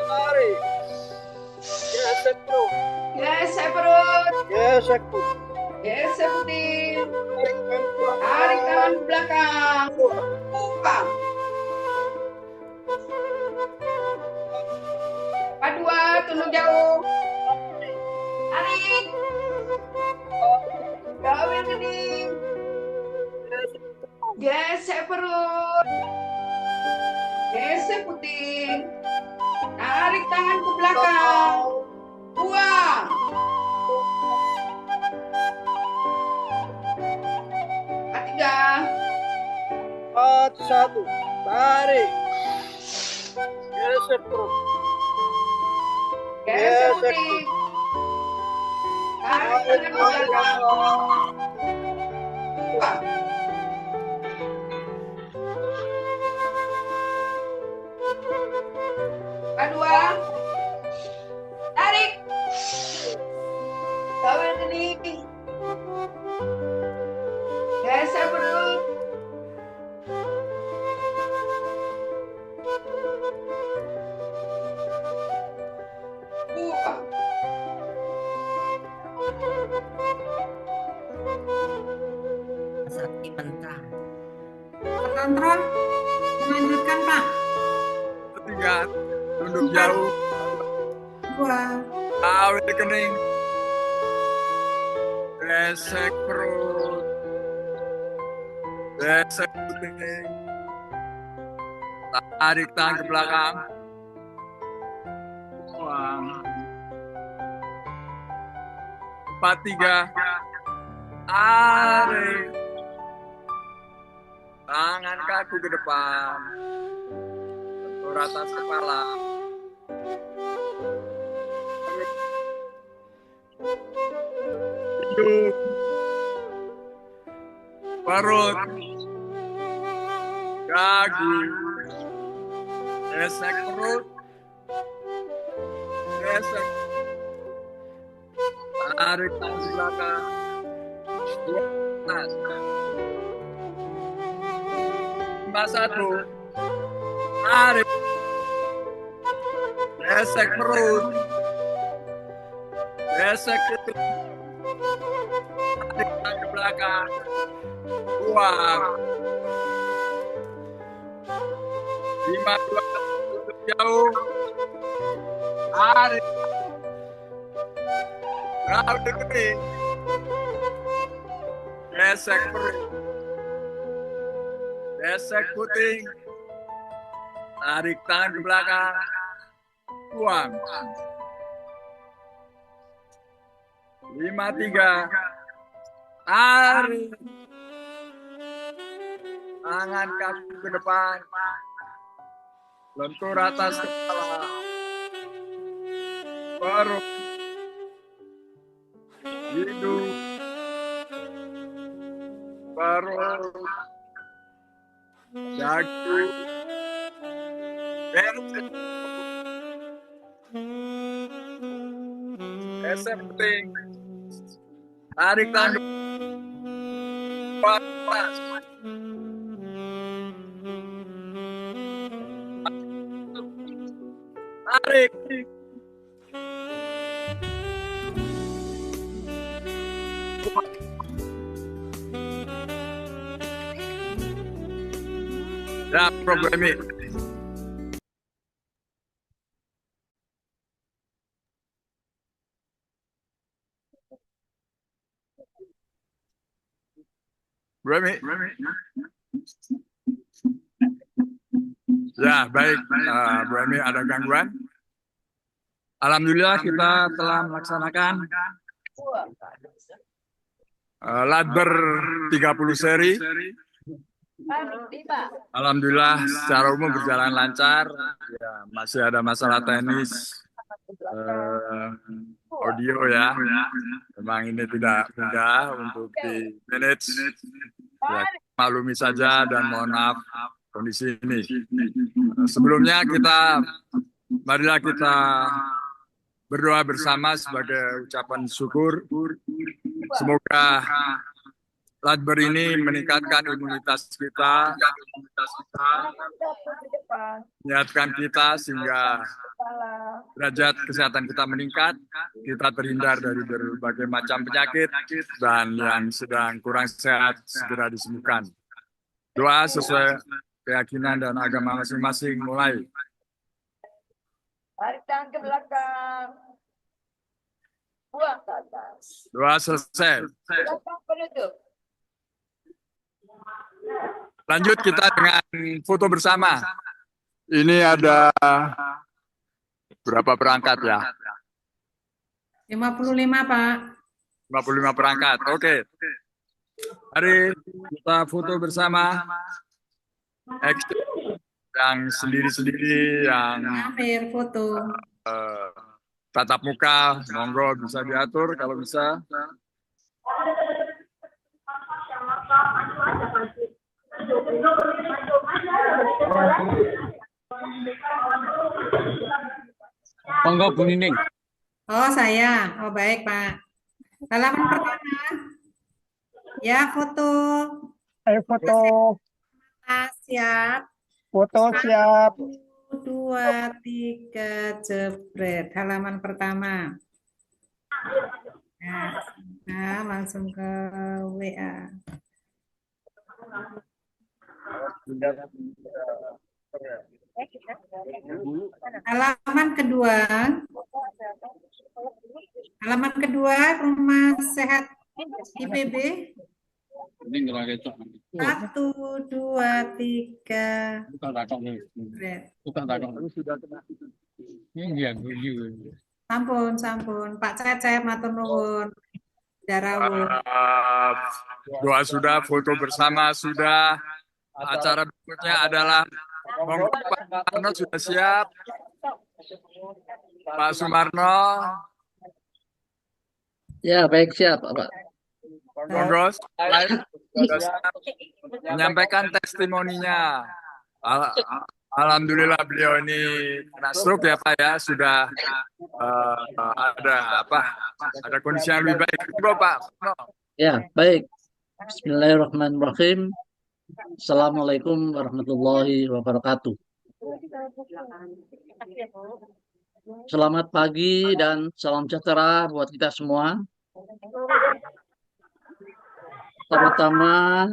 Tarik. Gesek perut. Gesek perut. Gesek perut. Gesek puting. Tarik Tarik tangan ke belakang. Upang. Dua, tunduk jauh. Tarik. Gawir kening. Gesek perut. Gesek puting. Tarik tangan ke belakang. Buang. Ketiga. 4, 1. Tarik. Gesek perut. Gesek puting. Tarik tangan ke belakang. Buang. Kedua. Tarik. Gawir kening. Gesek perut. Buang. Sakti mentah. Kontrol. Melanjutkan, Pak. Tiga. Tunduk jauh. Dua. Awet kening. Gesek perut. Gesek kening. Tarik tangan ke belakang. Buang. 4, 3. Tarik. Tangan kaku ke depan. Lentur atas kepala. Hidup. Perut. Dagu. Gesek perut. Gesek. Tarik tangan ke belakang. Dua atas. 5, 1. Tarik. Gesek perut. Gesek perut. Tarik tangan ke belakang. Buang. 5, 2, tutup jauh. Tarik. Tarik kening. Gesek perut. Gesek puting. Tarik tangan ke belakang. Buang. 5-3. Tarik. Tangan kaki ke depan. Lentur atas kepala. Perut. Hidung. Perut. Dagu. Bersih. Gesek puting. Tarik tangan. Panas. Tarik. Ya, problem ini. Remy. Ya, baik. Remy ada gangguan? Alhamdulillah kita telah melaksanakan Ladber 30 seri. Alhamdulillah secara umum berjalan lancar. Ya, masih ada masalah teknis audio ya. Memang ini tidak mudah untuk di manage. Ya, maklumi saja dan mohon maaf kondisi ini. Sebelumnya marilah kita berdoa bersama sebagai ucapan syukur. Semoga Ladber ini meningkatkan imunitas kita, menyehatkan kita sehingga derajat kesehatan kita meningkat, kita terhindar dari berbagai macam penyakit, dan yang sedang kurang sehat segera disembuhkan. Doa sesuai keyakinan dan agama masing-masing mulai. Tarik tangan ke belakang. Buang ke atas. Doa selesai. Belakang penutup. Lanjut kita dengan foto bersama. Ini ada berapa perangkat ya? 55, Pak. 55 perangkat. Oke. Mari kita foto bersama. Action. Yang sendiri-sendiri, yang Amir foto. tatap muka, monggo bisa diatur kalau bisa. Monggo Bu Nining. Oh, saya. Oh, baik, Pak. Halaman pertama. Ya, foto. Ayo foto. Ah, siap. Foto siap. 2, 3, jebret. Halaman pertama. Nah, langsung ke WA. Halaman kedua. Halaman kedua, Rumah Sehat IPB. 1, 2, 3. Sampun. Pak Cecep, matur nuwun. Darawuh. Doa sudah, foto bersama sudah. Acara berikutnya adalah monggo Pak Sumarno sudah siap. Pak Sumarno. Ya, baik siap, Pak. Monggo sudah siap menyampaikan testimoninya. Alhamdulillah beliau ini kena stroke ya Pak ya, sudah ada kondisi yang lebih baik. Coba Pak. Ya, baik. Bismillahirrahmanirrahim. Assalamualaikum warahmatullahi wabarakatuh. Selamat pagi dan salam sejahtera buat kita semua. Pertama,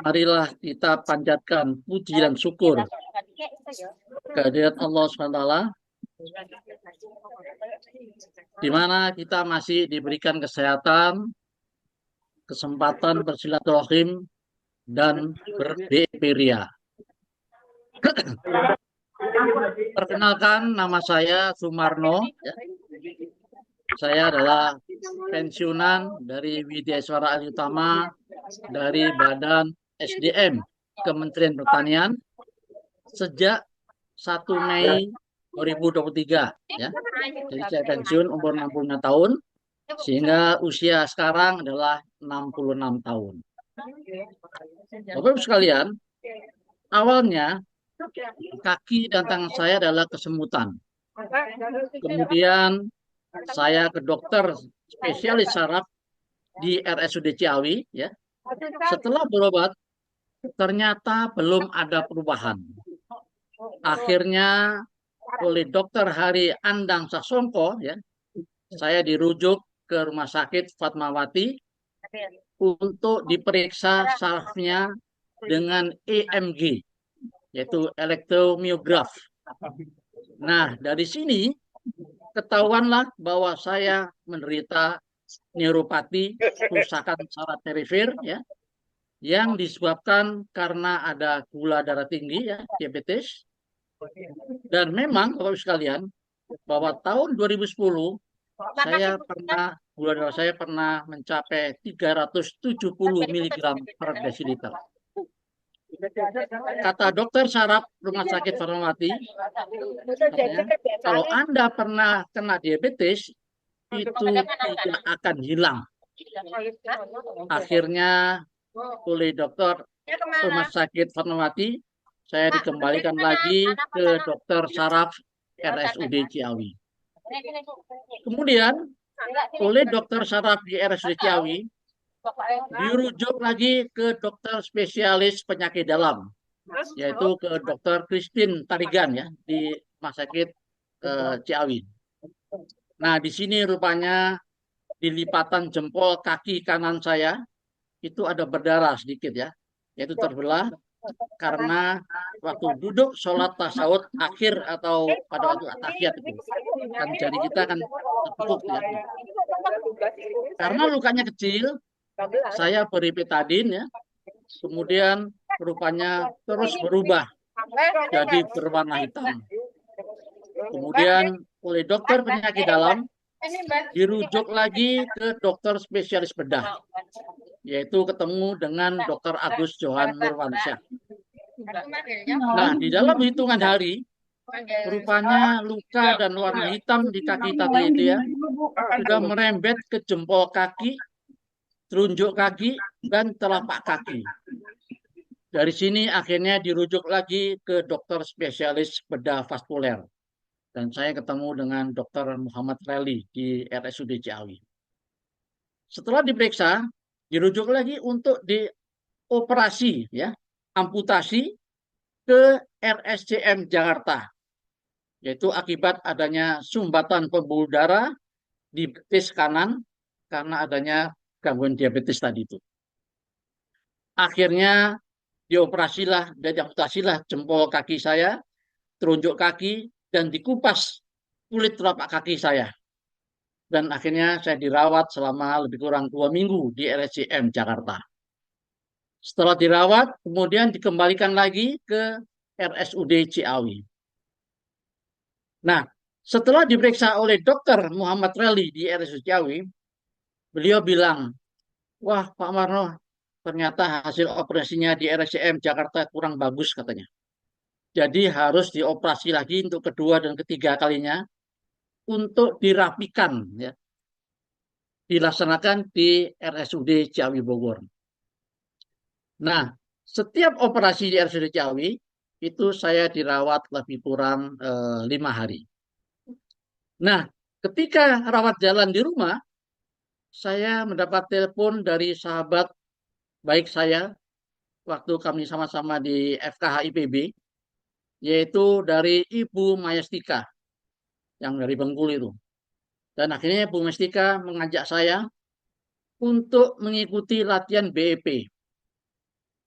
marilah kita panjatkan puji dan syukur kehadirat Allah SWT di mana kita masih diberikan kesehatan, kesempatan bersilaturahim, dan berbeperia. Perkenalkan, nama saya Sumarno. Ya. Saya adalah pensiunan dari Widya Iswara Adi Utama dari Badan SDM Kementerian Pertanian sejak 1 Mei 2023. Ya. Jadi saya pensiun umur 65 tahun, sehingga usia sekarang adalah 66 tahun. Bapak-Ibu sekalian, awalnya kaki dan tangan saya adalah kesemutan. Kemudian saya ke dokter spesialis saraf di RSUD Ciawi. Ya. Setelah berobat, ternyata belum ada perubahan. Akhirnya oleh Dr. Hari Andang Sasongko, ya, saya dirujuk ke Rumah Sakit Fatmawati untuk diperiksa sarafnya dengan EMG, yaitu elektromiograf. Nah, dari sini ketahuanlah bahwa saya menderita neuropati, kerusakan saraf perifer, ya, yang disebabkan karena ada gula darah tinggi, ya, diabetes. Dan memang, Bapak-Ibu sekalian, bahwa tahun 2010 gula darah saya pernah mencapai 370 mg per desiliter. Kata dokter saraf Rumah Sakit Fatmawati, kalau Anda pernah kena diabetes, itu tidak akan hilang. Akhirnya oleh dokter Rumah Sakit Fatmawati, saya dikembalikan lagi ke dokter saraf RSUD Ciawi. Kemudian oleh dokter saraf di RSUD Ciawi, dirujuk lagi ke dokter spesialis penyakit dalam, yaitu ke dokter Christine Tarigan, ya, di Rumah Sakit Ciawi. Nah, di sini rupanya di lipatan jempol kaki kanan saya itu ada berdarah sedikit, ya, yaitu terbelah karena waktu duduk sholat tasawuf akhir atau pada waktu tahiyat itu kan jari kita kan tertutup, ya. Karena lukanya kecil, saya beri betadin, ya. Kemudian rupanya terus berubah jadi berwarna hitam. Kemudian oleh dokter penyakit dalam dirujuk lagi ke dokter spesialis bedah, yaitu ketemu dengan dokter Agus Johan Nurwansyah. Nah, di dalam hitungan hari, rupanya luka dan warna hitam di kaki tadi itu, ya, sudah merembet ke jempol kaki, telunjuk kaki, dan telapak kaki. Dari sini akhirnya dirujuk lagi ke dokter spesialis bedah vaskuler. Dan saya ketemu dengan Dr. Muhammad Reli di RSUD Ciawi. Setelah diperiksa, dirujuk lagi untuk dioperasi, ya, amputasi ke RSCM Jakarta, yaitu akibat adanya sumbatan pembuluh darah di betis kanan karena adanya gangguan diabetes tadi itu. Akhirnya dioperasilah dan diamputasilah jempol kaki saya, telunjuk kaki, dan dikupas kulit telapak kaki saya. Dan akhirnya saya dirawat selama lebih kurang 2 minggu di RSCM Jakarta. Setelah dirawat, kemudian dikembalikan lagi ke RSUD Ciawi. Nah, setelah diperiksa oleh dokter Muhammad Reli di RSUD Ciawi, beliau bilang, wah Pak Marno, ternyata hasil operasinya di RSCM Jakarta kurang bagus katanya. Jadi harus dioperasi lagi untuk kedua dan ketiga kalinya untuk dirapikan, ya. Dilaksanakan di RSUD Ciawi Bogor. Nah, setiap operasi di RSUD Ciawi itu saya dirawat lebih kurang 5 hari. Nah, ketika rawat jalan di rumah, saya mendapat telepon dari sahabat baik saya waktu kami sama-sama di FKH IPB, yaitu dari Ibu Mayastika yang dari Bengkulu itu. Dan akhirnya Ibu Mayastika mengajak saya untuk mengikuti latihan BEP.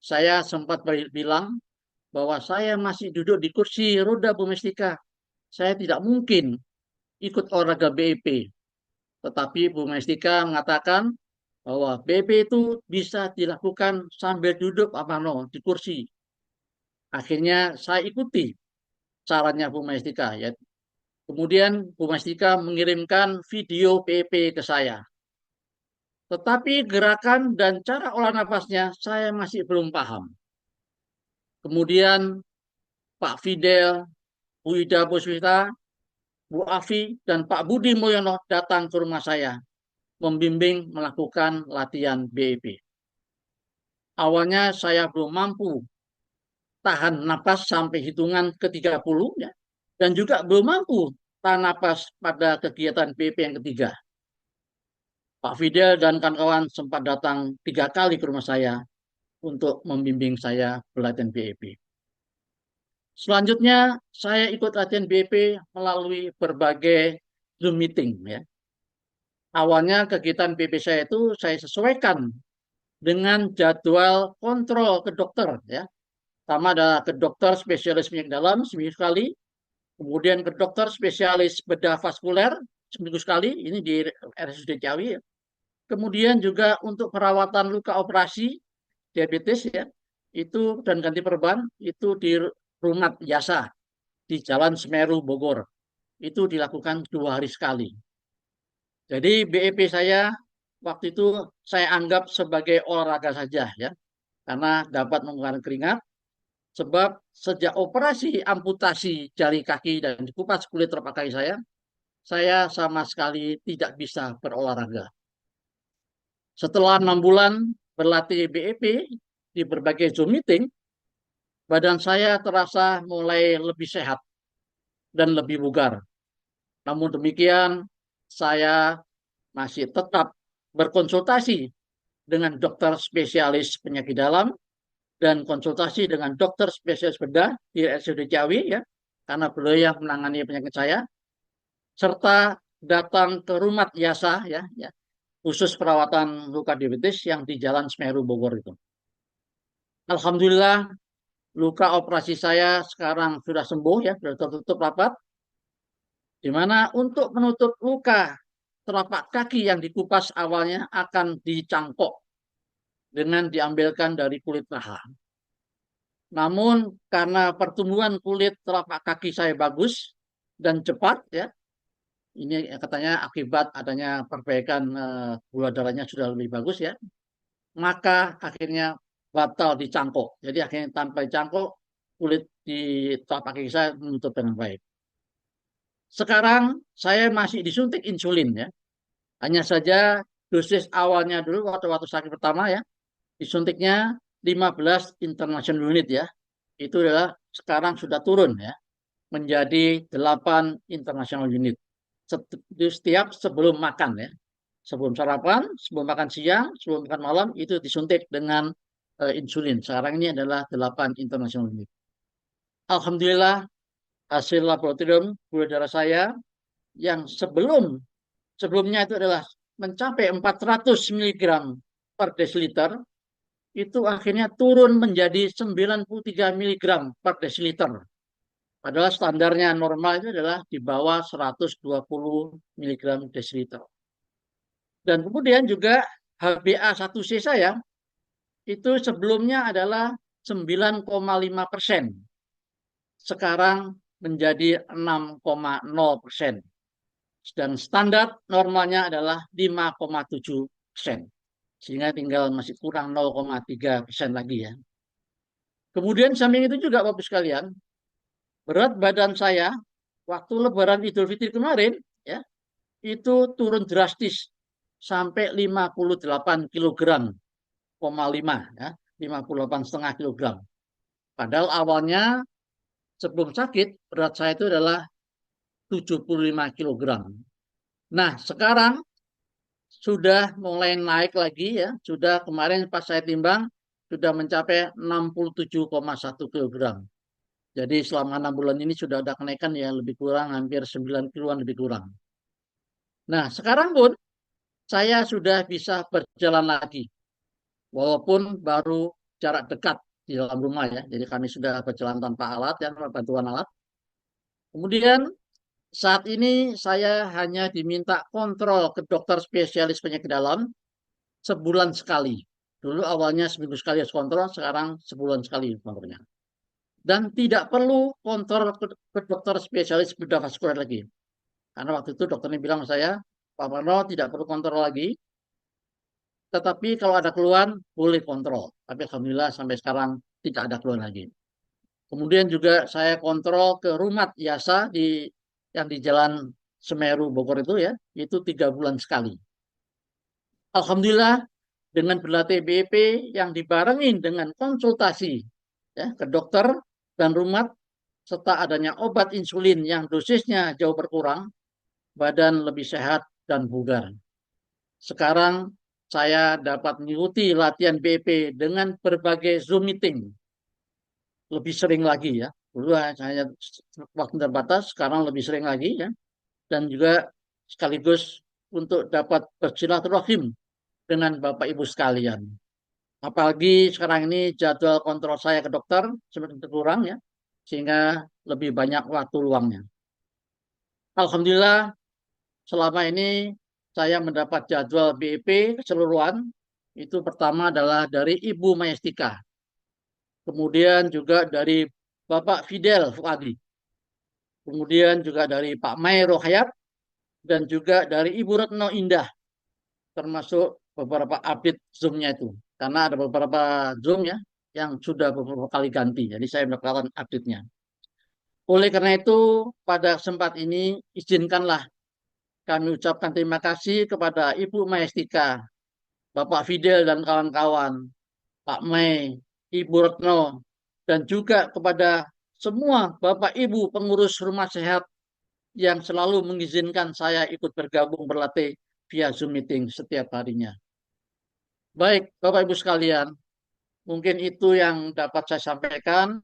Saya sempat bilang bahwa saya masih duduk di kursi roda, Bu Mayastika. Saya tidak mungkin ikut olahraga BEP. Tetapi Bu Mestika mengatakan bahwa BP itu bisa dilakukan sambil duduk di kursi. Akhirnya saya ikuti sarannya Bu Mestika. Ya. Kemudian Bu Mestika mengirimkan video BP ke saya. Tetapi gerakan dan cara olah nafasnya saya masih belum paham. Kemudian Pak Fidel, Bu Ida Buswita, Bu Afi, dan Pak Budi Mulyono datang ke rumah saya membimbing melakukan latihan BEP. Awalnya saya belum mampu tahan napas sampai hitungan ke-30 ya, dan juga belum mampu tahan napas pada kegiatan BEP yang ketiga. Pak Fidel dan kawan-kawan sempat datang 3 kali ke rumah saya untuk membimbing saya pelatihan BEP. Selanjutnya saya ikut latihan BEP melalui berbagai Zoom meeting ya. Awalnya kegiatan BEP saya itu saya sesuaikan dengan jadwal kontrol ke dokter ya. Pertama ada ke dokter spesialis penyakit dalam seminggu sekali, kemudian ke dokter spesialis bedah vaskuler seminggu sekali, ini di RSUD Ciawi ya. Kemudian juga untuk perawatan luka operasi diabetes ya, itu dan ganti perban itu di Rumat Yasa di Jalan Semeru Bogor. Itu dilakukan 2 hari sekali. Jadi BEP saya waktu itu saya anggap sebagai olahraga saja ya, karena dapat mengeluarkan keringat. Sebab sejak operasi amputasi jari kaki dan dikupas kulit telapak kaki saya sama sekali tidak bisa berolahraga. Setelah 6 bulan berlatih BEP di berbagai Zoom meeting, badan saya terasa mulai lebih sehat dan lebih bugar. Namun demikian, saya masih tetap berkonsultasi dengan dokter spesialis penyakit dalam dan konsultasi dengan dokter spesialis bedah di RSUD Ciawi ya, karena beliau yang menangani penyakit saya, serta datang ke Rumat Yasa ya, khusus perawatan luka diabetes yang di Jalan Semeru Bogor itu. Alhamdulillah luka operasi saya sekarang sudah sembuh ya, sudah tertutup rapat. Di mana untuk menutup luka telapak kaki yang dikupas awalnya akan dicangkok dengan diambilkan dari kulit paha. Namun karena pertumbuhan kulit telapak kaki saya bagus dan cepat ya, ini katanya akibat adanya perbaikan gula darahnya sudah lebih bagus ya, maka akhirnya batal dicangkok. Jadi akhirnya tanpa dicangkok kulit di telapak kaki saya menutup dengan baik. Sekarang saya masih disuntik insulin ya. Hanya saja dosis awalnya dulu waktu sakit pertama ya, disuntiknya 15 international unit ya. Itu adalah sekarang sudah turun ya menjadi 8 international unit. Setiap sebelum makan ya. Sebelum sarapan, sebelum makan siang, sebelum makan malam itu disuntik dengan insulin. Sekarang ini adalah 8 international unit. Alhamdulillah hasil laboratorium gula darah saya yang sebelumnya itu adalah mencapai 400 mg per desiliter, itu akhirnya turun menjadi 93 mg per desiliter. Padahal standarnya normal itu adalah di bawah 120 mg desiliter. Dan kemudian juga HbA1c saya itu sebelumnya adalah 9,5%. Sekarang menjadi 6,0%. Dan standar normalnya adalah 5,7%. Sehingga tinggal masih kurang 0,3% lagi ya. Kemudian samping itu juga Bapak sekalian, berat badan saya waktu Lebaran Idul Fitri kemarin ya, itu turun drastis sampai 58 kg, 5 ya, 58,5 kg. Padahal awalnya sebelum sakit berat saya itu adalah 75 kg. Nah, sekarang sudah mulai naik lagi ya. Sudah kemarin pas saya timbang sudah mencapai 67,1 kg. Jadi selama 6 bulan ini sudah ada kenaikan ya lebih kurang hampir 9 kiloan lebih kurang. Nah, sekarang pun saya sudah bisa berjalan lagi. Walaupun baru jarak dekat di dalam rumah ya. Jadi kami sudah berjalan tanpa alat ya, tanpa bantuan alat. Kemudian Saat ini saya hanya diminta kontrol ke dokter spesialis penyakit dalam sebulan sekali. Dulu awalnya seminggu sekali harus kontrol, sekarang sebulan sekali kontrolnya. Dan tidak perlu kontrol ke dokter spesialis bedah vaskular lagi. Karena waktu itu dokternya bilang sama saya, Pak Marno tidak perlu kontrol lagi, tetapi kalau ada keluhan boleh kontrol. Tapi alhamdulillah sampai sekarang tidak ada keluhan lagi. Kemudian juga saya kontrol ke Rumat Yasa yang di Jalan Semeru Bogor itu ya, itu 3 bulan sekali. Alhamdulillah dengan berlatih BEP yang dibarengin dengan konsultasi ya, ke dokter dan Rumat serta adanya obat insulin yang dosisnya jauh berkurang, badan lebih sehat dan bugar. Sekarang saya dapat mengikuti latihan BEP dengan berbagai Zoom meeting. Lebih sering lagi ya. Dulu hanya waktu terbatas, sekarang lebih sering lagi ya. Dan juga sekaligus untuk dapat bersilaturahim dengan Bapak Ibu sekalian. Apalagi sekarang ini jadwal kontrol saya ke dokter semakin berkurang ya, sehingga lebih banyak waktu luangnya. Alhamdulillah selama ini saya mendapat jadwal BEP keseluruhan. Itu pertama adalah dari Ibu Mayastika. Kemudian juga dari Bapak Fidel Fuadi. Kemudian juga dari Pak Mai Rohayat. Dan juga dari Ibu Retno Indah. Termasuk beberapa update Zoom-nya itu. Karena ada beberapa Zoom ya yang sudah beberapa kali ganti. Jadi saya melakukan update-nya. Oleh karena itu, pada kesempatan ini izinkanlah kami ucapkan terima kasih kepada Ibu Mayastika, Bapak Fidel dan kawan-kawan, Pak Mai, Ibu Retno, dan juga kepada semua Bapak Ibu pengurus rumah sehat yang selalu mengizinkan saya ikut bergabung berlatih via Zoom meeting setiap harinya. Baik, Bapak Ibu sekalian, mungkin itu yang dapat saya sampaikan.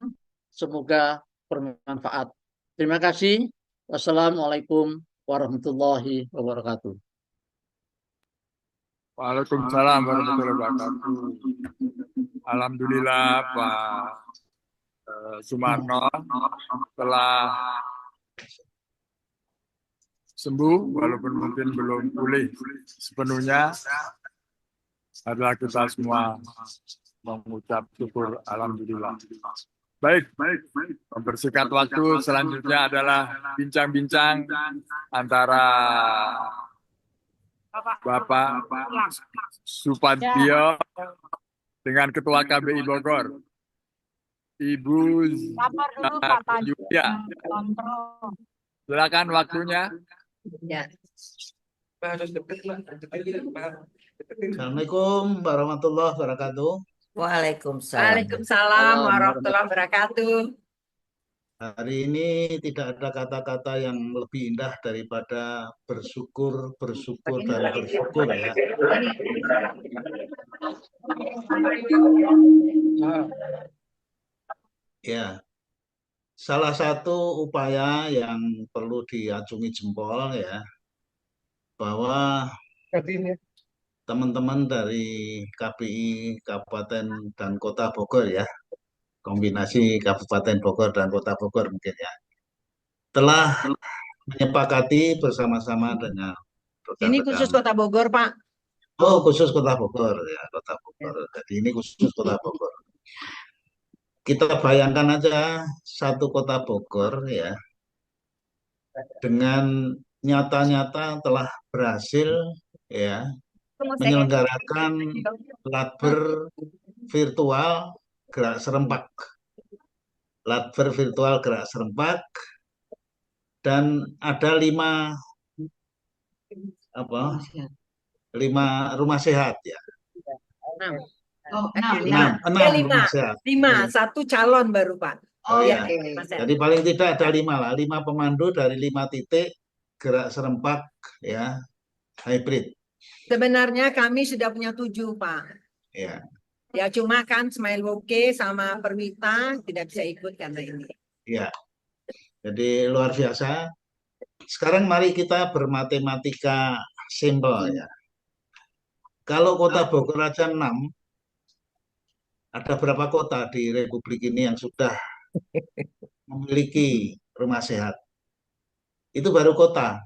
Semoga bermanfaat. Terima kasih. Wassalamualaikum warahmatullahi wabarakatuh. Waalaikumsalam warahmatullahi wabarakatuh. Alhamdulillah Pak Sumarno telah sembuh walaupun mungkin belum pulih sepenuhnya. Adalah kita semua mengucap syukur alhamdulillah. Baik, mempersingkat waktu selanjutnya adalah bincang-bincang antara Bapak Supadyo dengan Ketua KBI Bogor, Ibu Yulia. Silakan waktunya. Ya. Assalamualaikum warahmatullahi wabarakatuh. Waalaikumsalam. Waalaikumsalam warahmatullahi wabarakatuh. Hari ini tidak ada kata-kata yang lebih indah daripada bersyukur, bersyukur, dan bersyukur ya. Ya, salah satu upaya yang perlu diacungi jempol ya, bahwa teman-teman dari KPI Kabupaten dan Kota Bogor ya, kombinasi Kabupaten Bogor dan Kota Bogor mungkin ya, telah menyepakati bersama-sama dengan Ini khusus Kota Bogor, Pak. Oh, khusus Kota Bogor ya, Kota Bogor. Jadi ini khusus Kota Bogor. Kita bayangkan aja satu Kota Bogor ya, dengan nyata-nyata telah berhasil ya menyelenggarakan Latber virtual gerak serempak. Latber virtual gerak serempak, dan ada 5 rumah sehat ya. 6. 6 rumah sehat. 5, 1 calon baru, Pak. Oh iya. ya. Jadi paling tidak ada 5 lah, 5 pemandu dari 5 titik gerak serempak ya, hybrid. Sebenarnya kami sudah punya 7, Pak. Ya. Ya cuma kan Smile Woke sama Perwita tidak bisa ikut karena ini. Ya. Jadi luar biasa. Sekarang mari kita bermatematika simpel ya. Kalau Kota Bogor aja 6, ada berapa kota di Republik ini yang sudah memiliki rumah sehat? Itu baru kota.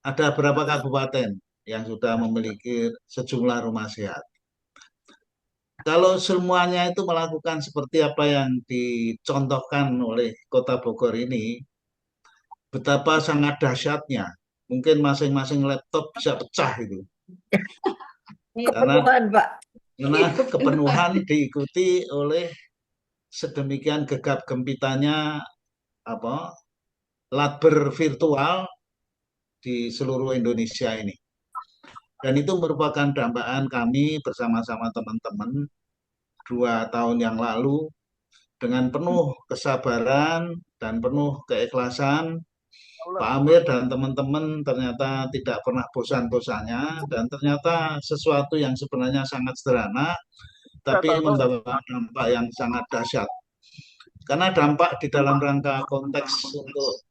Ada berapa kabupaten yang sudah memiliki sejumlah rumah sehat. Kalau semuanya itu melakukan seperti apa yang dicontohkan oleh Kota Bogor ini, betapa sangat dahsyatnya. Mungkin masing-masing laptop bisa pecah itu. Karena kepenuhan diikuti oleh sedemikian gegap gempitanya apa labber virtual di seluruh Indonesia ini. Dan itu merupakan dambaan kami bersama-sama teman-teman 2 tahun yang lalu dengan penuh kesabaran dan penuh keikhlasan. Pak Amir dan teman-teman ternyata tidak pernah bosan-bosannya dan ternyata sesuatu yang sebenarnya sangat sederhana tapi membawa dampak yang sangat dahsyat. Karena dampak di dalam rangka konteks untuk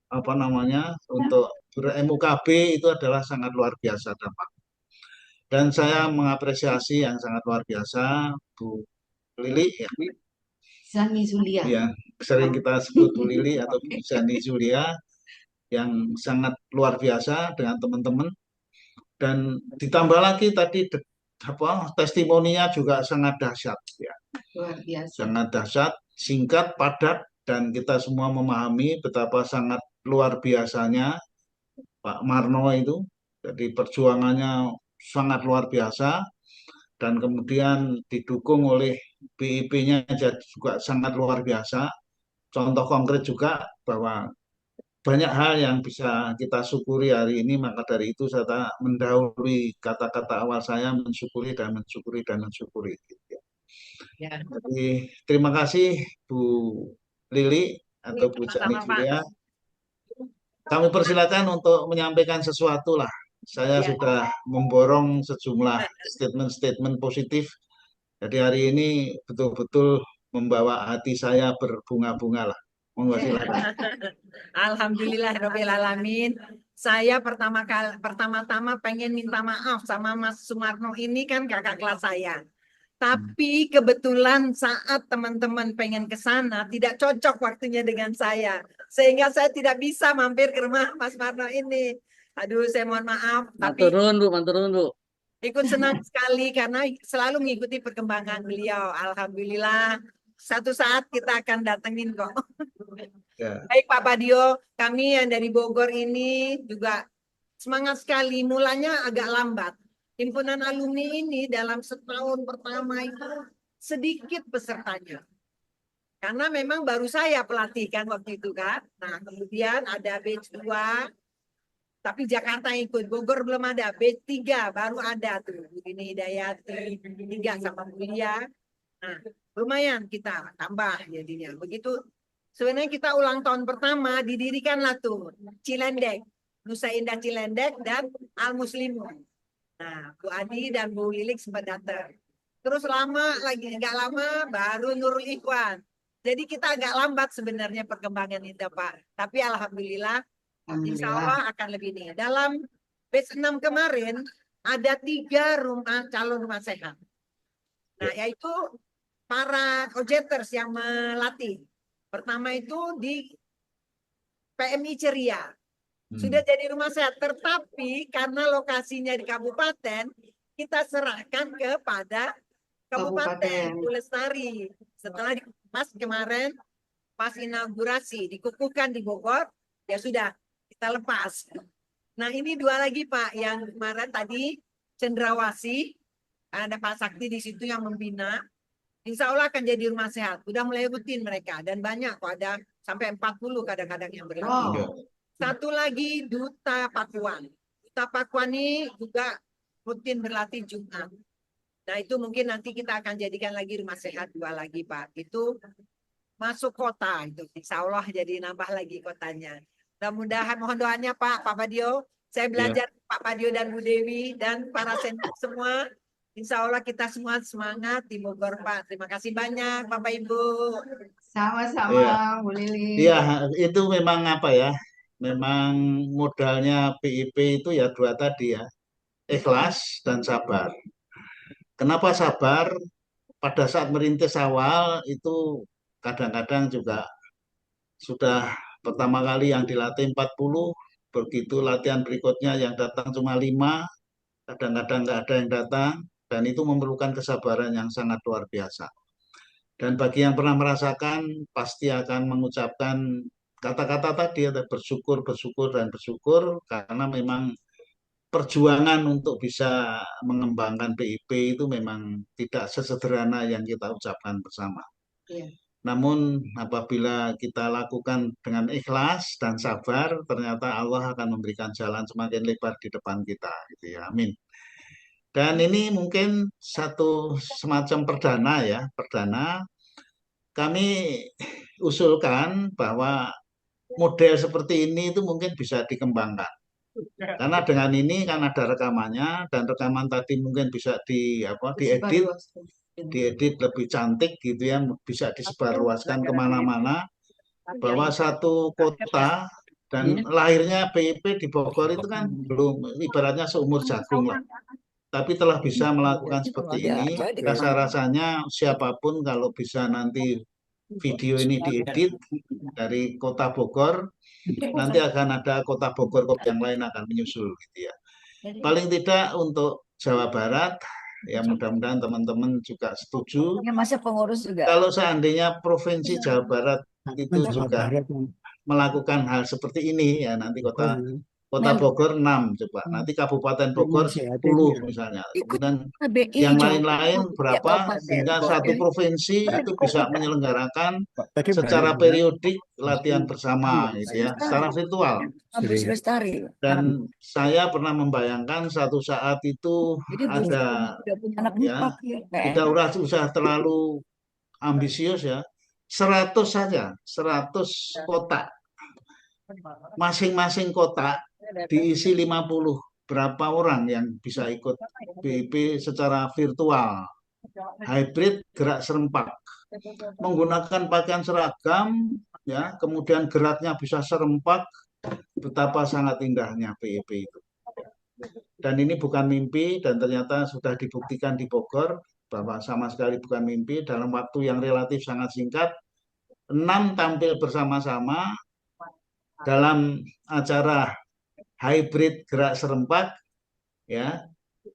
apa namanya untuk ber-MUKB itu adalah sangat luar biasa dampak. Dan saya mengapresiasi yang sangat luar biasa Bu Lili ya. Zani Zulia. Ya, sering kita sebut Bu Lili atau Bu Zani Zulia yang sangat luar biasa dengan teman-teman dan ditambah lagi tadi testimoninya juga sangat dahsyat ya. Luar biasa. Sangat dahsyat, singkat, padat dan kita semua memahami betapa sangat luar biasanya Pak Marno itu. Jadi perjuangannya sangat luar biasa dan kemudian didukung oleh BIP-nya juga sangat luar biasa. Contoh konkret juga bahwa banyak hal yang bisa kita syukuri hari ini, maka dari itu saya mendahului kata-kata awal saya mensyukuri dan mensyukuri dan mensyukuri. Ya. Jadi terima kasih Bu Lili atau Bu Jani Julia. Kami persilakan untuk menyampaikan sesuatu lah. Saya sudah memborong sejumlah statement-statement positif. Jadi hari ini betul-betul membawa hati saya berbunga-bunga lah. Monggo silakan. Alhamdulillah Rabbil Alamin. Saya pertama-tama pengen minta maaf sama Mas Sumarno ini kan kakak kelas saya. Tapi kebetulan saat teman-teman pengen ke sana tidak cocok waktunya dengan saya. Sehingga saya tidak bisa mampir ke rumah Mas Marno ini. Aduh, saya mohon maaf. Tapi Manturun, Bu. ikut senang sekali karena selalu mengikuti perkembangan beliau. Alhamdulillah. Satu saat kita akan datengin kok. Ya. Baik Pak Padio, kami yang dari Bogor ini juga semangat sekali. Mulanya agak lambat. Himpunan alumni ini dalam setahun pertama itu sedikit pesertanya. Karena memang baru saya pelatihkan waktu itu kan. Nah kemudian ada batch 2, tapi Jakarta ikut. Bogor belum ada. Batch 3 baru ada tuh. Begini Hidayati, 3 sama Mulia. Nah lumayan kita tambah jadinya. Begitu sebenarnya kita ulang tahun pertama didirikanlah tuh Cilendek. Nusa Indah Cilendek dan Al Muslimun. Nah, Bu Adi dan Bu Lilik sempat datang. Terus nggak lama baru Nurul Ikhwan. Jadi kita agak lambat sebenarnya perkembangan itu Pak. Tapi Alhamdulillah, insya Allah akan lebih nih. Dalam batch 6 kemarin ada 3 calon rumah sehat. Nah, yaitu para cojeters yang melatih. Pertama itu di PMI Ceria. Sudah jadi rumah sehat, tetapi karena lokasinya di kabupaten, kita serahkan kepada Kabupaten Lestari. Setelah pas kemarin, pas inaugurasi, dikukuhkan di Bogor, ya sudah, kita lepas. Nah ini 2 lagi Pak, yang kemarin tadi Cendrawasih, ada Pak Sakti di situ yang membina. Insya Allah akan jadi rumah sehat. Udah mulai rutin mereka. Dan banyak kok, ada sampai 40 kadang-kadang yang berlatih. Satu lagi Duta Pakuan. Duta Pakuan ini juga rutin berlatih Jumat. Nah itu mungkin nanti kita akan jadikan lagi rumah sehat 2 lagi Pak. Itu masuk kota. Itu insya Allah jadi nambah lagi kotanya. Mudah-mudahan mohon doanya Pak Padio. Saya belajar Pak Padio dan Bu Dewi dan para senior semua. Insya Allah kita semua semangat di Bogor Pak. Terima kasih banyak Bapak Ibu. Sama-sama Bu Lili. Iya, itu memang apa ya? Memang modalnya BIP itu ya 2 tadi ya. Ikhlas dan sabar. Kenapa sabar? Pada saat merintis awal itu kadang-kadang juga sudah pertama kali yang dilatih 40, begitu latihan berikutnya yang datang cuma 5, kadang-kadang nggak ada yang datang, dan itu memerlukan kesabaran yang sangat luar biasa. Dan bagi yang pernah merasakan, pasti akan mengucapkan kata-kata tadi, ada bersyukur, bersyukur, dan bersyukur, karena memang perjuangan untuk bisa mengembangkan PIP itu memang tidak sesederhana yang kita ucapkan bersama. Iya. Namun apabila kita lakukan dengan ikhlas dan sabar, ternyata Allah akan memberikan jalan semakin lebar di depan kita, gitu ya. Amin. Dan ini mungkin satu semacam perdana ya, perdana. Kami usulkan bahwa model seperti ini itu mungkin bisa dikembangkan. Karena dengan ini kan ada rekamannya, dan rekaman tadi mungkin bisa diedit lebih cantik gitu ya, bisa disebarluaskan kemana-mana, bahwa satu kota dan lahirnya PIP di Bogor itu kan belum, ibaratnya seumur jagung lah. Tapi telah bisa melakukan seperti ini, rasa-rasanya siapapun kalau bisa nanti video ini diedit dari kota Bogor, nanti akan ada kota Bogor yang lain akan menyusul gitu ya. Paling tidak untuk Jawa Barat, ya mudah-mudahan teman-teman juga setuju. Masa pengurus juga. Kalau seandainya Provinsi Jawa Barat itu juga melakukan hal seperti ini, ya nanti Kota Bogor 6 coba, nanti Kabupaten Bogor 10 misalnya, kemudian yang lain-lain berapa, sehingga satu provinsi itu bisa menyelenggarakan secara periodik latihan bersama gitu ya, secara virtual. Dan saya pernah membayangkan satu saat itu ada, ya tidak usah terlalu ambisius ya, 100 saja, 100 kotak, masing-masing kotak diisi 50, berapa orang yang bisa ikut BIP secara virtual, hybrid, gerak serempak, menggunakan pakaian seragam, ya, kemudian geraknya bisa serempak, betapa sangat indahnya BIP itu. Dan ini bukan mimpi, dan ternyata sudah dibuktikan di Bogor bahwa sama sekali bukan mimpi. Dalam waktu yang relatif sangat singkat, 6 tampil bersama-sama dalam acara hybrid gerak serempak, ya,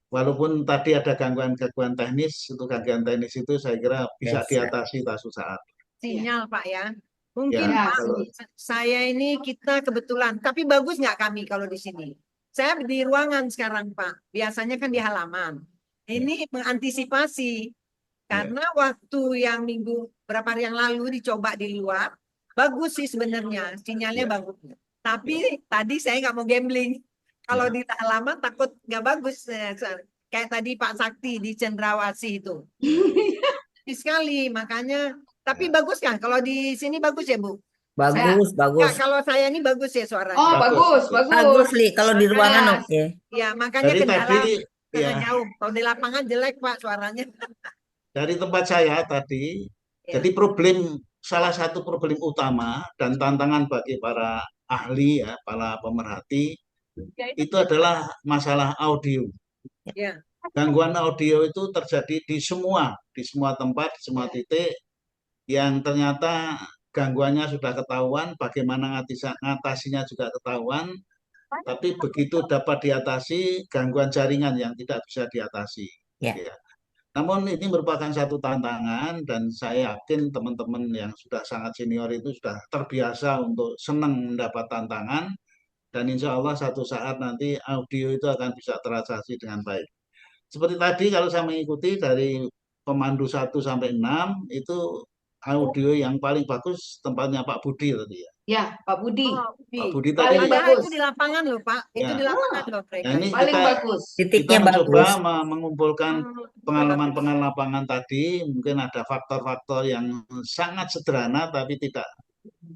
walaupun tadi ada gangguan teknis, itu gangguan teknis itu saya kira bisa diatasi suatu saat. Sinyal Pak ya. Mungkin Ya, Pak, saya ini kita kebetulan, tapi bagus nggak kami kalau di sini? Saya di ruangan sekarang Pak, biasanya kan di halaman. Ini mengantisipasi, karena waktu yang berapa hari yang lalu dicoba di luar, bagus sih sebenarnya, sinyalnya bagus. Tapi tadi saya nggak mau gambling. Kalau di halaman takut nggak bagus. Kayak tadi Pak Sakti di Cendrawasih itu. Sekali, makanya. Tapi bagus kan? Kalau di sini bagus ya Bu? Bagus, bagus. Ya, kalau saya ini bagus ya suaranya. Oh, bagus. Bagus, Li. Kalau di ruangan oke. Ya, makanya Dari ke dalam. tadi, Karena ya, jauh. Kalau di lapangan jelek Pak suaranya. dari tempat saya tadi, Ya. jadi salah satu problem utama dan tantangan bagi para ahli ya, para pemerhati, itu adalah masalah audio. Ya. Gangguan audio itu terjadi di semua tempat, di semua titik, yang ternyata gangguannya sudah ketahuan, bagaimana ngatasinya juga ketahuan, tapi begitu dapat diatasi, gangguan jaringan yang tidak bisa diatasi. Ya. Ya. Namun ini merupakan satu tantangan, dan saya yakin teman-teman yang sudah sangat senior itu sudah terbiasa untuk senang mendapat tantangan, dan insya Allah satu saat nanti audio itu akan bisa teratasi dengan baik. Seperti tadi kalau saya mengikuti dari pemandu 1 sampai 6, itu audio yang paling bagus tempatnya Pak Budi tadi ya. Ya, Pak Budi. Pak Budi Paling tadi, Padahal bagus. itu di lapangan loh Pak. Itu Ya. di lapangan loh mereka. nah ini Paling kita bagus. Titiknya mencoba bagus. mengumpulkan pengalaman-pengalaman lapangan tadi, mungkin ada faktor-faktor yang sangat sederhana tapi tidak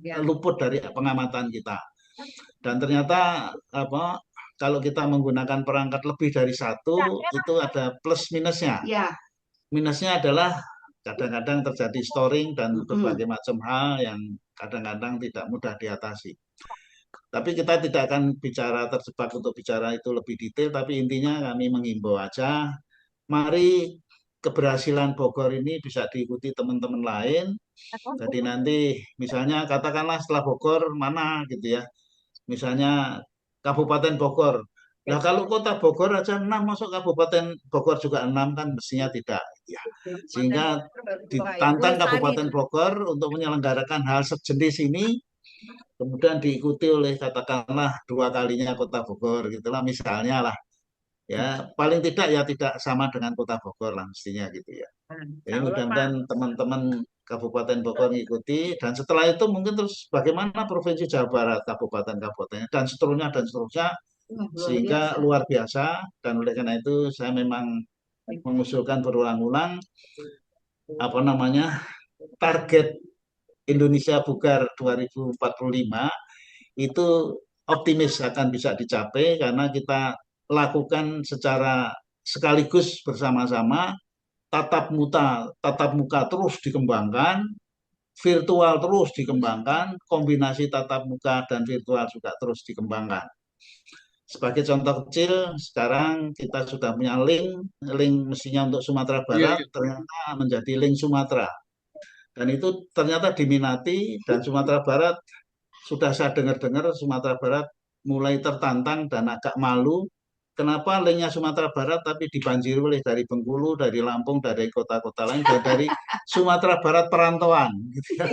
Ya. luput dari pengamatan kita. Dan ternyata kalau kita menggunakan perangkat lebih dari satu, itu ada plus minusnya. Ya. Minusnya adalah kadang-kadang terjadi storing dan berbagai macam hal yang kadang-kadang tidak mudah diatasi. Tapi kita tidak akan terjebak untuk bicara itu lebih detail, tapi intinya kami mengimbau aja, mari keberhasilan Bogor ini bisa diikuti teman-teman lain. Jadi nanti misalnya katakanlah setelah Bogor mana gitu ya. Misalnya Kabupaten Bogor. Nah kalau Kota Bogor aja 6, masuk Kabupaten Bogor juga 6 kan mestinya tidak. Ya. Sehingga ditantang Kabupaten Bogor untuk menyelenggarakan hal sejenis ini, kemudian diikuti oleh katakanlah 2 kalinya Kota Bogor gitulah misalnya lah. Ya paling tidak ya tidak sama dengan Kota Bogor lah mestinya gitu ya. Jadi mudah-mudahan teman-teman Kabupaten Bogor mengikuti dan setelah itu mungkin terus bagaimana Provinsi Jawa Barat, kabupaten-kabupaten dan seterusnya sehingga luar biasa dan oleh karena itu saya memang mengusulkan berulang-ulang apa namanya target Indonesia Bugar 2045 itu optimis akan bisa dicapai karena kita lakukan secara sekaligus bersama-sama tatap muka terus dikembangkan, virtual terus dikembangkan, kombinasi tatap muka dan virtual juga terus dikembangkan. Sebagai contoh kecil, sekarang kita sudah punya link mestinya untuk Sumatera Barat, ternyata menjadi link Sumatera. Dan itu ternyata diminati dan Sumatera Barat, sudah saya dengar-dengar Sumatera Barat mulai tertantang dan agak malu. Kenapa linknya Sumatera Barat tapi dibanjiri oleh dari Bengkulu, dari Lampung, dari kota-kota lain, dan dari Sumatera Barat perantauan. Gitu ya.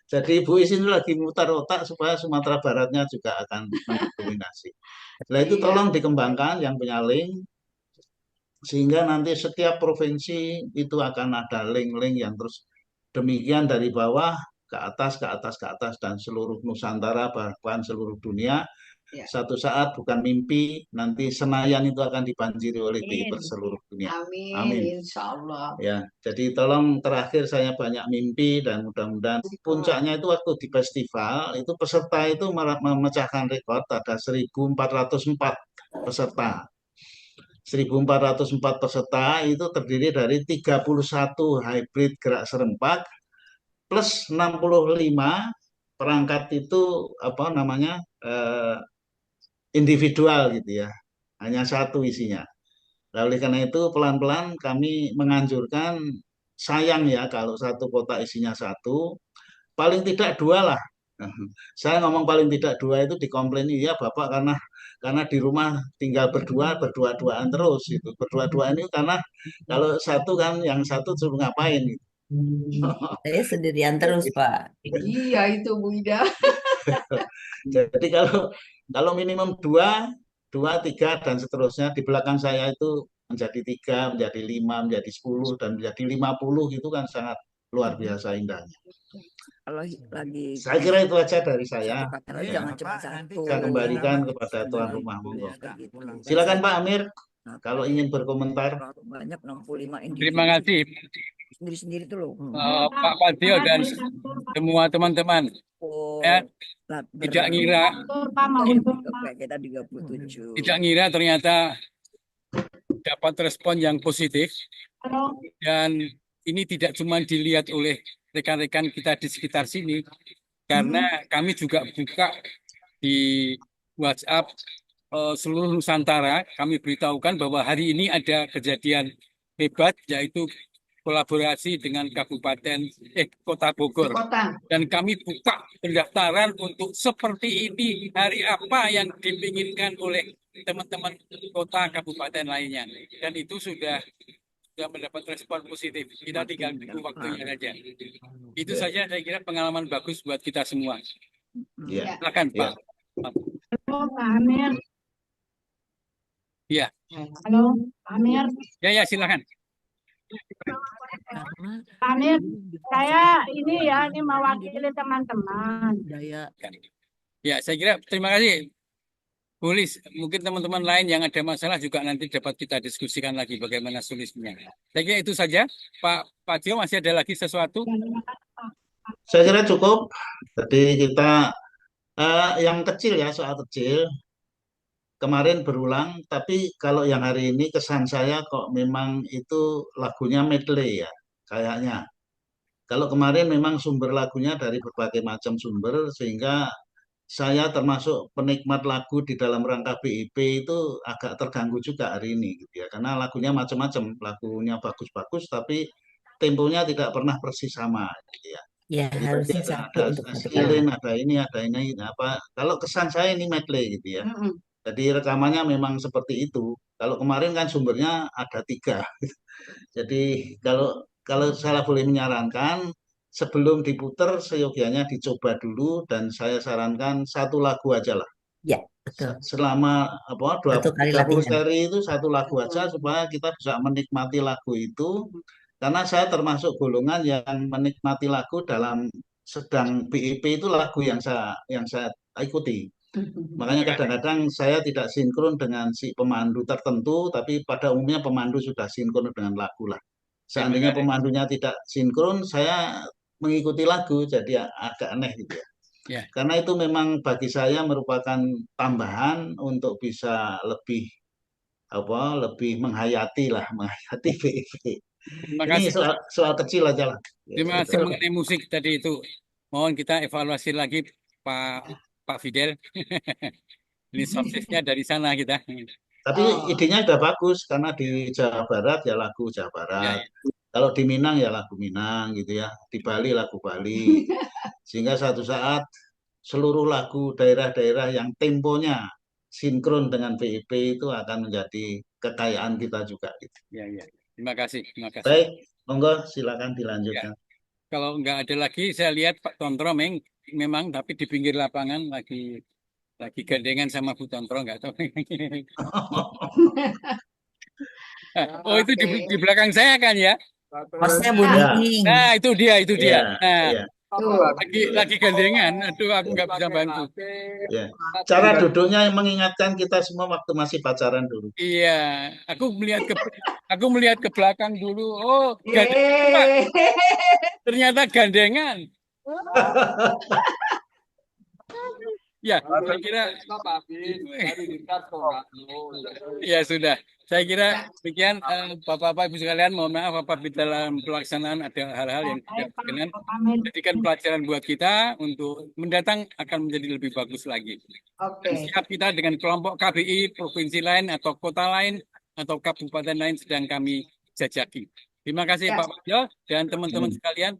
Jadi Bu Is ini lagi mutar otak supaya Sumatera Baratnya juga akan mendominasi. Setelah itu tolong dikembangkan yang punya link, sehingga nanti setiap provinsi itu akan ada link-link yang terus demikian dari bawah ke atas, ke atas, ke atas, dan seluruh Nusantara, bahkan seluruh dunia. Satu saat bukan mimpi, nanti Senayan itu akan dibanjiri oleh BI seluruh dunia. Amin. Insya Allah. Ya, jadi tolong terakhir saya banyak mimpi dan mudah-mudahan puncaknya itu waktu di festival itu peserta itu memecahkan rekor ada 1.404 peserta. 1.404 peserta itu terdiri dari 31 hybrid gerak serempak plus 65 perangkat itu apa namanya individual gitu ya, hanya satu isinya. Nah, oleh karena itu pelan-pelan kami menganjurkan, sayang ya kalau satu kota isinya satu, paling tidak 2 lah. Saya ngomong paling tidak 2 itu dikomplaini ya Bapak karena di rumah tinggal berdua-duaan terus itu. Berdua-duaan itu karena kalau satu kan yang satu suruh ngapain gitu. Saya sendirian terus, Pak. Iya itu Bu Ida. Jadi kalau minimum 2, 3 dan seterusnya di belakang saya itu menjadi 3, menjadi 5, menjadi 10 dan menjadi 50 itu kan sangat luar biasa indahnya. Kalau lagi Saya kira itu aja dari saya. pakai Ya. jangan cuma satu. Saya kembalikan kepada tuan rumah monggo. Gitu. Silakan Pak Amir kalau ingin berkomentar. Banyak 65 individu. Terima kasih Sendiri-sendiri tuh loh. Pak Fadil dan semua teman-teman. Oh, Ya, tidak ngira kayak kita 37. tidak ngira ternyata dapat respon yang positif dan ini tidak cuma dilihat oleh rekan-rekan kita di sekitar sini karena kami juga buka di WhatsApp seluruh Nusantara. Kami beritahukan bahwa hari ini ada kejadian hebat yaitu kolaborasi dengan Kota Bogor. Dan kami buka pendaftaran untuk seperti ini, hari apa yang diinginkan oleh teman-teman kota kabupaten lainnya. Dan itu sudah mendapat respon positif. Kita tinggal tunggu waktunya saja. Itu saja saya kira pengalaman bagus buat kita semua. Ya. Silakan Pak. Halo Pak Amir. Ya. Halo Pak Amir. Ya silakan. Pak Amir, saya ini mewakili teman-teman. Ya, saya kira terima kasih. Bu Lis, mungkin teman-teman lain yang ada masalah juga nanti dapat kita diskusikan lagi bagaimana solusinya. Saya kira itu saja. Pak Tio, masih ada lagi sesuatu? Saya kira cukup. Jadi kita yang kecil ya, soal kecil. Kemarin berulang, tapi kalau yang hari ini kesan saya kok memang itu lagunya medley ya, kayaknya. Kalau kemarin memang sumber lagunya dari berbagai macam sumber, sehingga saya termasuk penikmat lagu di dalam rangka BIP itu agak terganggu juga hari ini gitu ya. Karena lagunya macam-macam, lagunya bagus-bagus tapi temponya tidak pernah persis sama gitu ya. Ya, Jadi tadi harusnya ada satu untuk satu silin, kali. ada ini apa. Kalau kesan saya ini medley gitu ya. Mm-mm. Jadi rekamannya memang seperti itu. Kalau kemarin kan sumbernya ada 3. Jadi kalau kalau saya boleh menyarankan sebelum diputer seyogianya dicoba dulu dan saya sarankan satu lagu aja lah. Ya, betul. Selama apa Satu kali 30 latihan. seri itu satu lagu aja supaya kita bisa menikmati lagu itu. Karena saya termasuk golongan yang menikmati lagu dalam sedang BIP itu lagu yang saya ikuti. Makanya kadang-kadang saya tidak sinkron dengan si pemandu tertentu, tapi pada umumnya pemandu sudah sinkron dengan lagu lah. Terima Seandainya kasih. pemandunya tidak sinkron, saya mengikuti lagu, jadi agak aneh gitu ya. Ya. Karena itu memang bagi saya merupakan tambahan untuk bisa lebih menghayati BIP. Terima Ini kasih. soal kecil aja lah. Terima kasih mengenai musik tadi itu. Mohon kita evaluasi lagi Pak Fidel. Ini sourcesnya dari sana kita. Tapi idenya udah bagus karena di Jawa Barat ya lagu Jawa Ya, Barat. ya. Kalau di Minang ya lagu Minang gitu ya. Di Bali lagu Bali. Sehingga suatu saat seluruh lagu daerah-daerah yang temponya sinkron dengan BIP itu akan menjadi kekayaan kita juga gitu. Ya, ya. Terima kasih. Terima kasih. Baik, monggo silakan Ya. dilanjutkan. Kalau nggak ada lagi, saya lihat Pak Tontro memang tapi di pinggir lapangan lagi gandengan sama Bu Tontro, nggak tahu. Oh, itu di belakang saya kan ya? Hostnya Bu Ya. Nining. Nah, itu dia. Iya, Nah, iya. lagi gandengan. Aduh, aku nggak bisa bantu. Ya. Cara duduknya yang mengingatkan kita semua waktu masih pacaran dulu. Iya, aku melihat ke belakang dulu. Oh, gandengan, Pak. Ternyata gandengan. Ya, saya kira ya sudah. Saya kira demikian Bapak-bapak Ibu sekalian, mohon maaf apabila dalam pelaksanaan ada hal-hal yang tidak berkenan. Jadikan pelajaran buat kita untuk mendatang akan menjadi lebih bagus lagi. Dan siap kita dengan kelompok KBI provinsi lain atau kota lain atau kabupaten lain sedang kami jajaki. Terima kasih Pak Padjo dan teman-teman sekalian.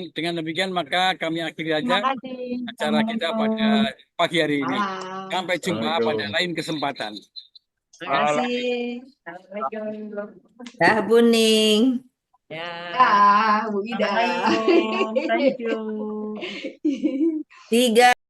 Dengan demikian maka kami akhiri aja acara kita pada pagi hari ini. Sampai jumpa pada lain kesempatan. Terima kasih. Assalamualaikum. Dah Bu Ning. Ya, Bu Ida. Thank you. 3